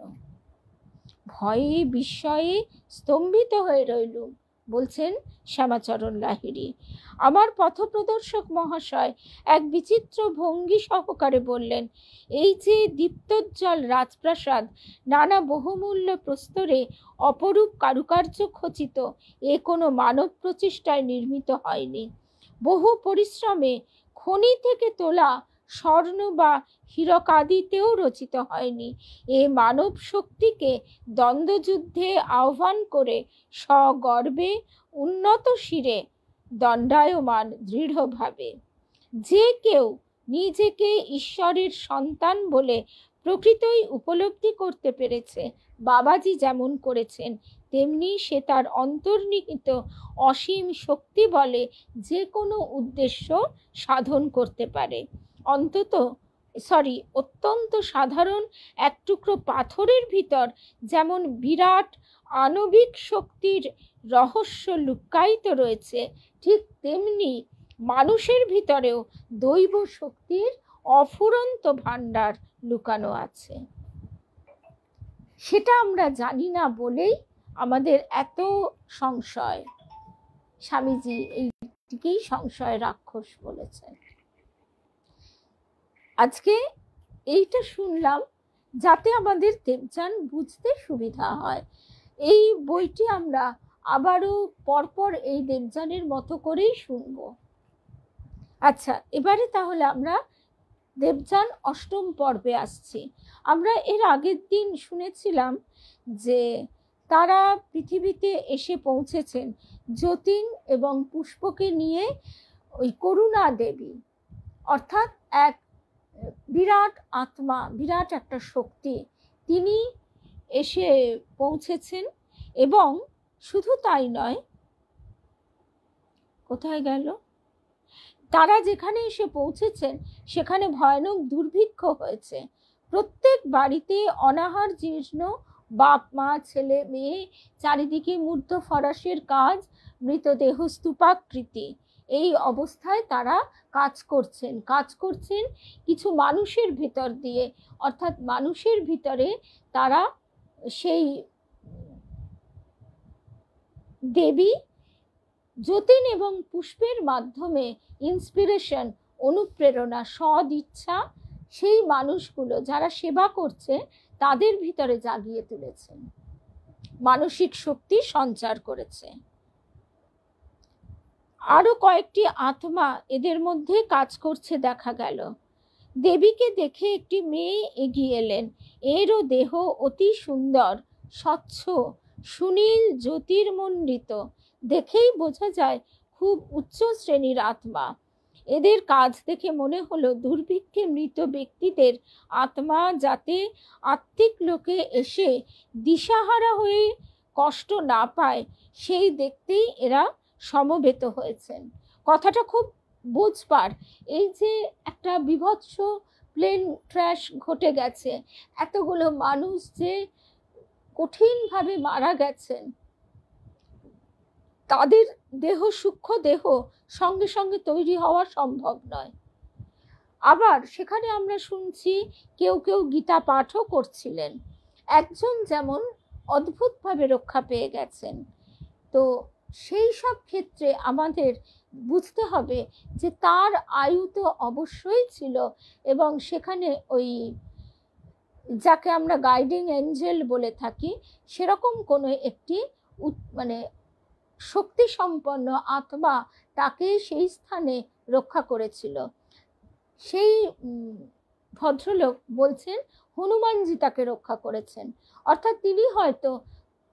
ভয়ে বিস্ময়ে স্তম্ভিত হয়ে রইলুম, বলছেন শ্যামাচরণ লাহিড়ী। আমার পথপ্রদর্শক মহাশয় এক বিচিত্র ভঙ্গি সহকারে বললেন, এই যে দীপ্তোজ্জ্বল রাজপ্রাসাদ নানা বহুমূল্য প্রস্তরে অপরূপ কারুকার্য খচিত, এ কোনো মানব প্রচেষ্টায় নির্মিত হয়নি। বহু পরিশ্রমে খনি থেকে তোলা স্বর্ণ বা হীরকাদিতেও রচিত হয়নি। এ মানব শক্তিকে দ্বন্দ্বযুদ্ধে আহ্বান করে সগর্বে উন্নত শিরে দণ্ডায়মান দৃঢ়ভাবে। যে কেউ নিজেকে ঈশ্বরের সন্তান বলে প্রকৃতই উপলব্ধি করতে পেরেছে, বাবাজি যেমন করেছেন, তেমনি সে তার অন্তর্নিহিত অসীম শক্তি বলে যে কোনো উদ্দেশ্য সাধন করতে পারে। অত্যন্ত সাধারণ এক টুকরো পাথরের ভিতর যেমন বিরাট আণবিক শক্তির রহস্য লুক্কায়িত রয়েছে, ঠিক তেমনি মানুষের ভিতরেও দৈব শক্তির অফুরন্ত ভাণ্ডার লুকানো আছে। সেটা আমরা জানি না বলেই আমাদের এত সংশয়। স্বামীজি এইটিকেই সংশয় রাক্ষস বলেছেন। আজকে এইটা শুনলাম যাতে আমাদের দেবযান বুঝতে সুবিধা হয়। এই বইটি আমরা আবারও পরপর এই দেবযানের মতো করেই শুনবো। আচ্ছা, এবারে তাহলে আমরা দেবযান অষ্টম পর্বে আসছি। আমরা এর আগের দিন শুনেছিলাম যে তারা পৃথিবীতে এসে পৌঁছেছেন যতীন এবং পুষ্পকে নিয়ে। ওই করুণা দেবী অর্থাৎ এক বিরাট আত্মা, বিরাট একটা শক্তি, তিনি এসে পৌঁছেছেন। এবং শুধু তাই নয়, কোথায় গেল, তারা যেখানে এসে পৌঁছেছেন সেখানে ভয়ানক দুর্ভিক্ষ হয়েছে। প্রত্যেক বাড়িতে অনাহার জীর্ণ বাপ মা ছেলে মেয়ে, চারিদিকে মূর্ধ ফরাসের কাজ, মৃতদেহ স্তূপাকৃতি। এই অবস্থায় তারা কাজ করছেন কিছু মানুষের ভিতর দিয়ে, অর্থাৎ মানুষের ভিতরে তারা সেই দেবী যতীন এবং পুষ্পের মাধ্যমে ইন্সপিরেশন, অনুপ্রেরণা, সদ ইচ্ছা সেই মানুষগুলো যারা সেবা করছে তাদের ভিতরে জাগিয়ে তুলেছেন, মানসিক শক্তি সঞ্চার করেছে। আরো কয়েকটি আত্মা এদের মধ্যে কাজ করছে দেখা গেল। দেবীকে দেখে একটি মেয়ে এগিয়ে এলেন। এরও দেহ অতি সুন্দর, স্বচ্ছ, সুনীল, জ্যোতির্মণ্ডিত। দেখেই বোঝা যায় খুব উচ্চ শ্রেণীর আত্মা। এদের কাজ দেখে মনে হলো দুর্ভিক্ষে মৃত ব্যক্তিদের আত্মা যাতে আত্মিক লোকে এসে দিশাহারা হয়ে কষ্ট না পায়, সেই দেখতেই এরা সমবেত হয়েছেন। কথাটা খুব বুঝবার। এই যে একটা বিভৎস প্লেন ক্র্যাশ ঘটে গেছে, এতগুলো মানুষ যে কঠিনভাবে মারা গেছেন, তাদের দেহ সূক্ষ্ম দেহ সঙ্গে সঙ্গে তৈরি হওয়া সম্ভব নয়। আবার সেখানে আমরা শুনছি কেউ কেউ গীতা পাঠও করছিলেন। একজন যেমন অদ্ভুতভাবে রক্ষা পেয়ে গেছেন। তো সেই সব ক্ষেত্রে আমাদের বুঝতে হবে যে তার আয়ু তো অবশ্যই ছিল, এবং সেখানে ওই যাকে আমরা গাইডিং এঞ্জেল বলে থাকি, সেরকম কোনো একটি মানে শক্তি সম্পন্ন আত্মা তাকে সেই স্থানে রক্ষা করেছিল। সেই ভদ্রলোক বলছেন হনুমানজি তাকে রক্ষা করেছেন, অর্থাৎ তিনি হয়তো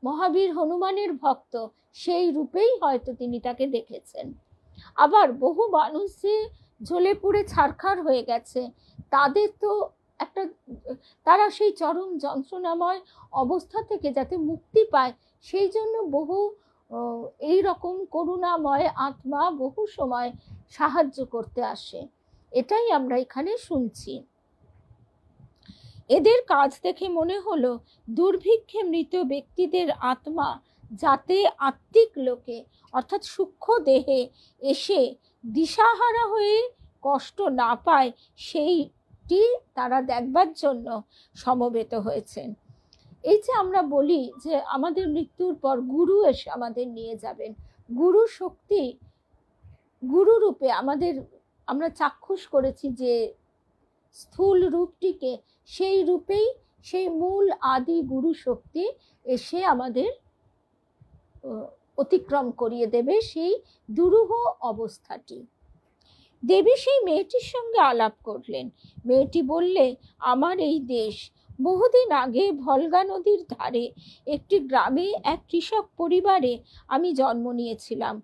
মহাবীর হনুমানের ভক্ত, সেই রূপেই হয়তো তিনি তাকে দেখেছেন। আবার বহু মানুষ যে জ্বলে পুড়ে ছারখার হয়ে গেছে, তাদের তো একটা, তারা সেই চরম যন্ত্রণাময় অবস্থা থেকে যাতে মুক্তি পায়, সেই জন্য বহু এই রকম করুণাময় আত্মা বহু সময় সাহায্য করতে আসে। এটাই আমরা এখানে শুনছি। এদের কাজ দেখে মনে হলো দুর্ভিক্ষে মৃত ব্যক্তিদের আত্মা যাতে আত্মিক লোকে অর্থাৎ সূক্ষ্ম দেহে এসে দিশাহারা হয়ে কষ্ট না পায়, সেইটি তারা দেখবার জন্য সমবেত হয়েছেন। এই যে আমরা বলি যে আমাদের মৃত্যুর পর গুরু এসে আমাদের নিয়ে যাবেন, গুরু শক্তি, গুরু রূপে আমরা চাক্ষুষ করেছি যে স্থূল রূপটিকে, সেই রূপেই সেই মূল আদি গুরু শক্তি এসে আমাদের অতিক্রম করিয়ে দেবে সেই দুরূহ অবস্থাটি। দেবী সেই মেয়েটির সঙ্গে আলাপ করলেন। মেয়েটি বললে, আমার এই দেশ, বহুদিন আগে ভলগা নদীর ধারে একটি গ্রামে এক কৃষক পরিবারে আমি জন্ম নিয়েছিলাম,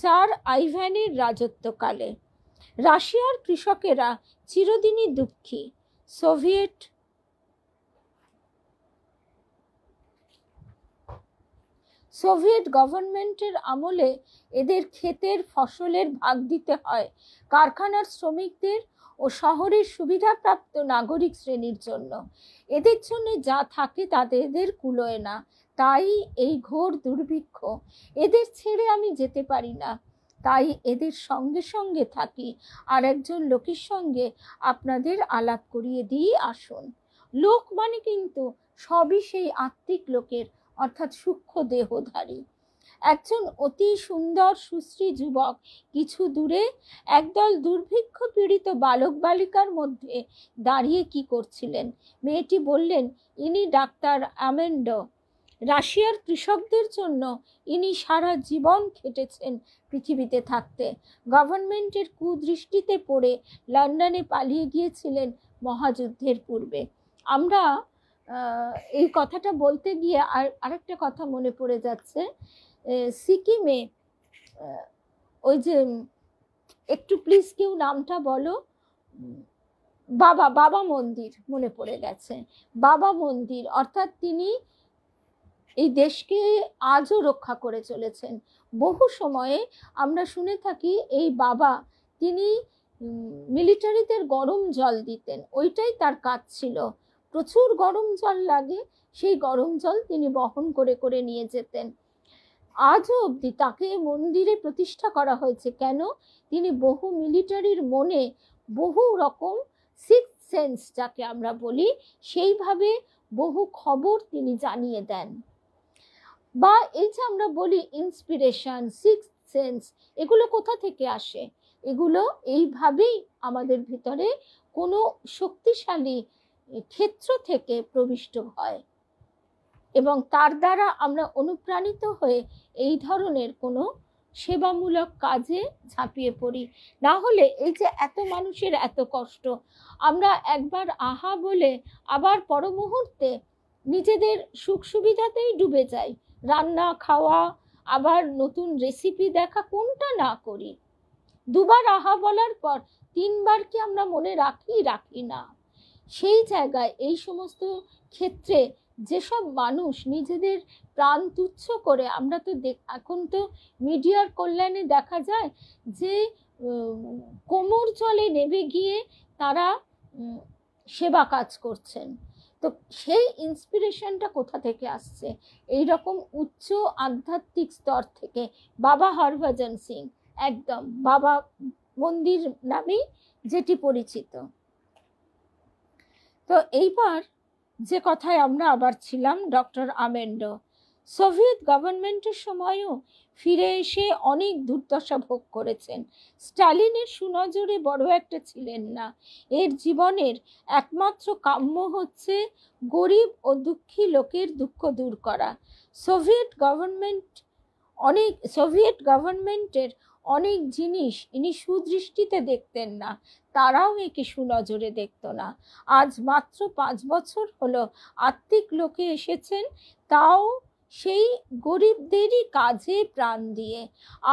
যার আইভ্যানের রাজত্বকালে। রাশিয়ার কৃষকেরা চিরদিনই দুঃখী। সোভিয়েত গভর্নমেন্টের আমলে এদের ক্ষেতের ফসলের ভাগ দিতে হয় কারখানার শ্রমিকদের ও শহরের সুবিধাপ্রাপ্ত নাগরিক শ্রেণীর জন্য। এদের জন্য যা থাকে তাতে এদের কুলোয় না, তাই এই ঘোর দুর্ভিক্ষ। এদের ছেড়ে আমি যেতে পারি না, তাই এদের সঙ্গে সঙ্গে থাকি। আর একজন লোকের সঙ্গে আপনাদের আলাপ করিয়ে দিয়ে আসুন। লোক মানে কিন্তু সবই সেই আত্মিক লোকের, অর্থাৎ সূক্ষ্ম দেহধারী। একজন অতি সুন্দর সুশ্রী যুবক কিছু দূরে একদল দুর্ভিক্ষ পীড়িত বালক বালিকার মধ্যে দাঁড়িয়ে কি করছিলেন। মেয়েটি বললেন, ইনি ডাক্তার অ্যামেন্ডো। রাশিয়ার কৃষকদের জন্য ইনি সারা জীবন খেটেছেন পৃথিবীতে থাকতে। গভর্নমেন্টের কুদৃষ্টিতে পড়ে লন্ডনে পালিয়ে গিয়েছিলেন মহাযুদ্ধের পূর্বে। আমরা এই কথাটা বলতে গিয়ে আরেকটা কথা মনে পড়ে যাচ্ছে। সিকিমে ওই যে, একটু প্লিজ কেউ নামটা বলো, বাবা মন্দির মনে পড়ে গেছে। বাবা মন্দির, অর্থাৎ তিনি এই দেশকে আজও রক্ষা করে চলেছেন। বহু সময়ে আমরা শুনে থাকি এই বাবা, তিনি মিলিটারিদের গরম জল দিতেন, ওইটাই তার কাজ ছিল। প্রচুর গরম জল লাগে, সেই গরম জল তিনি বহন করে করে নিয়ে যেতেন। আজও অবধি তাকে মন্দিরে প্রতিষ্ঠা করা হয়েছে। কেন? তিনি বহু মিলিটারির মনে বহু রকম সিক্স সেন্স যাকে আমরা বলি, সেইভাবে বহু খবর তিনি জানিয়ে দেন। বা এই যে আমরা বলি ইন্সপিরেশন, সিক্স সেন্স, এগুলো কোথা থেকে আসে? এগুলো এইভাবেই আমাদের ভিতরে কোনো শক্তিশালী ক্ষেত্র থেকে প্রবিষ্ট হয় এবং তার দ্বারা আমরা অনুপ্রাণিত হয়ে এই ধরনের কোনো সেবামূলক কাজে ঝাঁপিয়ে পড়ি। না হলে এই যে এত মানুষের এত কষ্ট, আমরা একবার আহা বলে আবার পর মুহূর্তে নিজেদের সুখ সুবিধাতেই ডুবে যাই। রান্না খাওয়া, আবার নতুন রেসিপি দেখা, কোনটা না করি? দুবার আহা বলার পর তিনবার কি আমরা মনে রাখি না? সেই জায়গায় এই সমস্ত ক্ষেত্রে যেসব মানুষ নিজেদের প্রাণ তুচ্ছ করে, আমরা তো এখন তো মিডিয়ার কল্যাণে দেখা যায় যে কোমর জলে নেমে গিয়ে তারা সেবা কাজ করছেন। তো সেই ইন্সপিরেশনটা কোথা থেকে আসছে? এই রকম উচ্চ আধ্যাত্মিক স্তর থেকে। বাবা হরভজন সিং, একদম বাবা মন্দির নামেই যেটি পরিচিত। তো এইবার যে কথায় আমরা আবার ছিলাম, ডক্টর আমেন্ডো সোভিয়েত গভর্নমেন্টের সময়ও ফিরে এসে অনেক দুর্দশা ভোগ করেছেন। স্টালিনের সুনজরে বড় একটা ছিলেন না। এর জীবনের একমাত্র কাম্য হচ্ছে গরিব ও দুঃখী লোকের দুঃখ দূর করা। সোভিয়েত গভর্নমেন্টের অনেক জিনিস ইনি সুদৃষ্টিতে দেখতেন না, তারাও একে সুনজরে দেখত না। আজ মাত্র 5 বছর হলো আত্মিক লোকে এসেছেন, তাও সেই গরিবদেরই কাজে প্রাণ দিয়ে।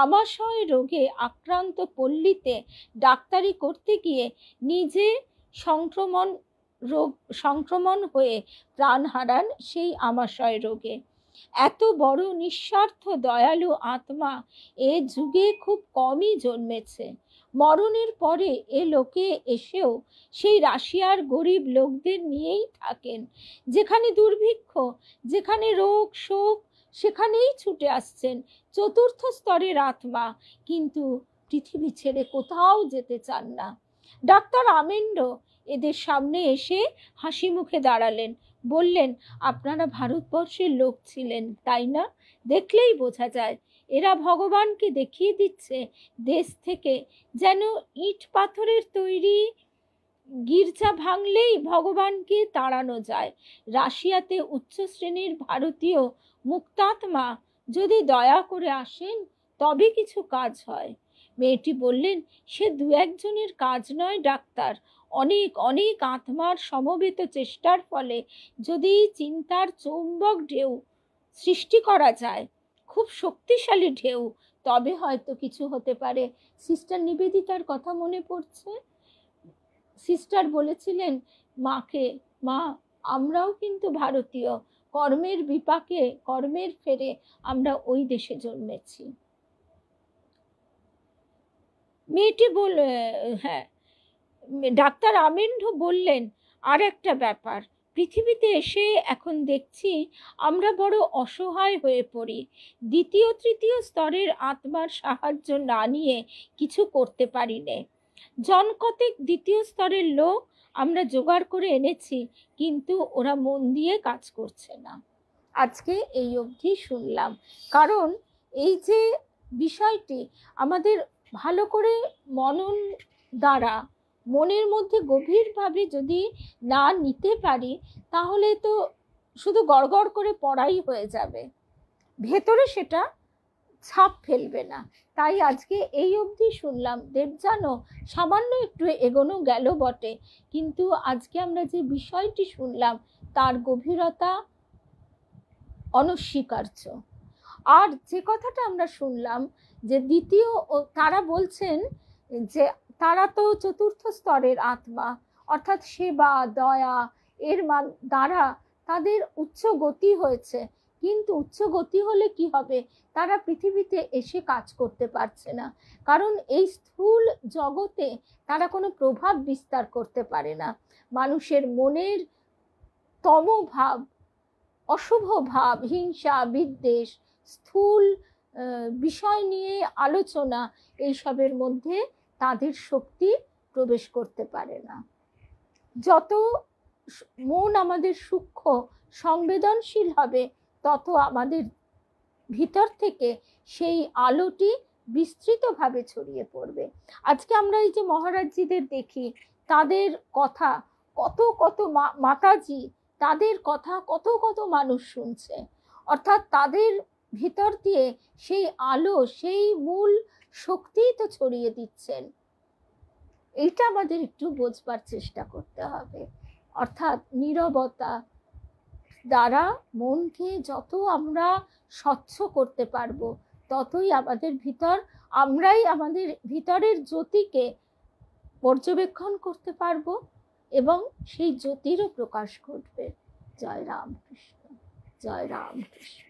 আমাশয় রোগে আক্রান্ত পল্লীতে ডাক্তারি করতে গিয়ে নিজে সংক্রমণ হয়ে প্রাণ হারান সেই আমাশয় রোগে। এত বড় নিঃস্বার্থ দয়ালু আত্মা এ যুগে খুব কমই জন্মেছে। মরণের পরে এ লোকে এসেও সেই রাশিয়ার গরিব লোকদের নিয়েই থাকেন। যেখানে দুর্ভিক্ষ, যেখানে রোগ শোক, সেখানেই ছুটে আসছেন। চতুর্থ স্তরের আত্মা, কিন্তু পৃথিবী ছেড়ে কোথাও যেতে চান না। ডাক্তার আমেন্ডো এদের সামনে এসে হাসি মুখে দাঁড়ালেন, বললেন, আপনারা ভারতবর্ষের লোক ছিলেন তাই না? দেখলেই বোঝা যায়। এরা ভগবানকে দেখিয়ে দিচ্ছে দেশ থেকে, যেন ইট পাথরের তৈরি গির্জা ভাঙলেই ভগবানকে তাড়ানো যায়। রাশিয়াতে উচ্চ শ্রেণীর ভারতীয় মুক্তাত্মা যদি দয়া করে আসেন তবে কিছু কাজ হয়। মেয়েটি বললেন, সে 2-1 জনের কাজ নয় ডাক্তার, অনেক অনেক আত্মার সমবেত চেষ্টার ফলে যদি চিন্তার চৌম্বক ঢেউ সৃষ্টি করা যায়, খুব শক্তিশালী ঢেউ, তবে হয়তো কিছু হতে পারে। সিস্টার নিবেদিতার কথা মনে পড়ছে। সিস্টার বলেছিলেন মাকে, মা আমরাও কিন্তু ভারতীয়, কর্মের বিপাকে কর্মের ফেরে আমরা ওই দেশে জন্মেছি। মেয়েটি হ্যাঁ, ডাক্তার আমেন্ডো বললেন, আর একটা ব্যাপার, পৃথিবীতে এসে এখন দেখছি আমরা বড় অসহায় হয়ে পড়ি। দ্বিতীয় তৃতীয় স্তরের আত্মার সাহায্য না নিয়ে কিছু করতে পারি না। জনকতেক দ্বিতীয় স্তরের লোক আমরা জোগাড় করে এনেছি, কিন্তু ওরা মন দিয়ে কাজ করছে না। আজকে এই অবধি শুনলাম, কারণ এই যে বিষয়টি আমাদের ভালো করে মনন দ্বারা মনের মধ্যে গভীরভাবে যদি না নিতে পারি, তাহলে তো শুধু গড়গড় করে পড়াই হয়ে যাবে, ভেতরে সেটা ছাপ ফেলবে না। তাই আজকে এই অবধি শুনলাম। দেবজানো সামান্য একটু এগোনো গেল বটে, কিন্তু আজকে আমরা যে বিষয়টি শুনলাম তার গভীরতা অনস্বীকার্য। আর যে কথাটা আমরা শুনলাম যে দ্বিতীয়, তারা বলছেন যে তারা তো চতুর্থ স্তরের আত্মা, অর্থাৎ সেবা দয়া এর দ্বারা তাদের উচ্চ গতি হয়েছে, কিন্তু উচ্চ গতি হলে কি হবে, তারা পৃথিবীতে এসে কাজ করতে পারছে না, কারণ এই স্থূল জগতে তারা কোনো প্রভাব বিস্তার করতে পারে না। মানুষের মনের তমভাব, অশুভ ভাব, হিংসা বিদ্বেষ, স্থূল বিষয় নিয়ে আলোচনা, এইসবের মধ্যে তাদের শক্তি প্রবেশ করতে পারে না। যত মন আমাদের সূক্ষ্ম সংবেদনশীল হবে, তত আমাদের ভিতর থেকে সেই আলোটি বিস্তৃতভাবে ছড়িয়ে পড়বে। আজকে আমরা এই যে মহারাজজিদের দেখি, তাদের কথা কত কত মাতাজি, তাদের কথা কত কত মানুষ শুনছে, অর্থাৎ তাদের ভিতর দিয়ে সেই আলো, সেই মূল শক্তিই তো ছড়িয়ে দিচ্ছেন। এইটা আমাদের একটু বোঝবার চেষ্টা করতে হবে। অর্থাৎ নীরবতা দ্বারা মনকে যত আমরা স্বচ্ছ করতে পারবো, ততই আমরাই আমাদের ভিতরের জ্যোতিকে পর্যবেক্ষণ করতে পারবো এবং সেই জ্যোতিরও প্রকাশ ঘটবে। জয় রামকৃষ্ণ, জয় রামকৃষ্ণ।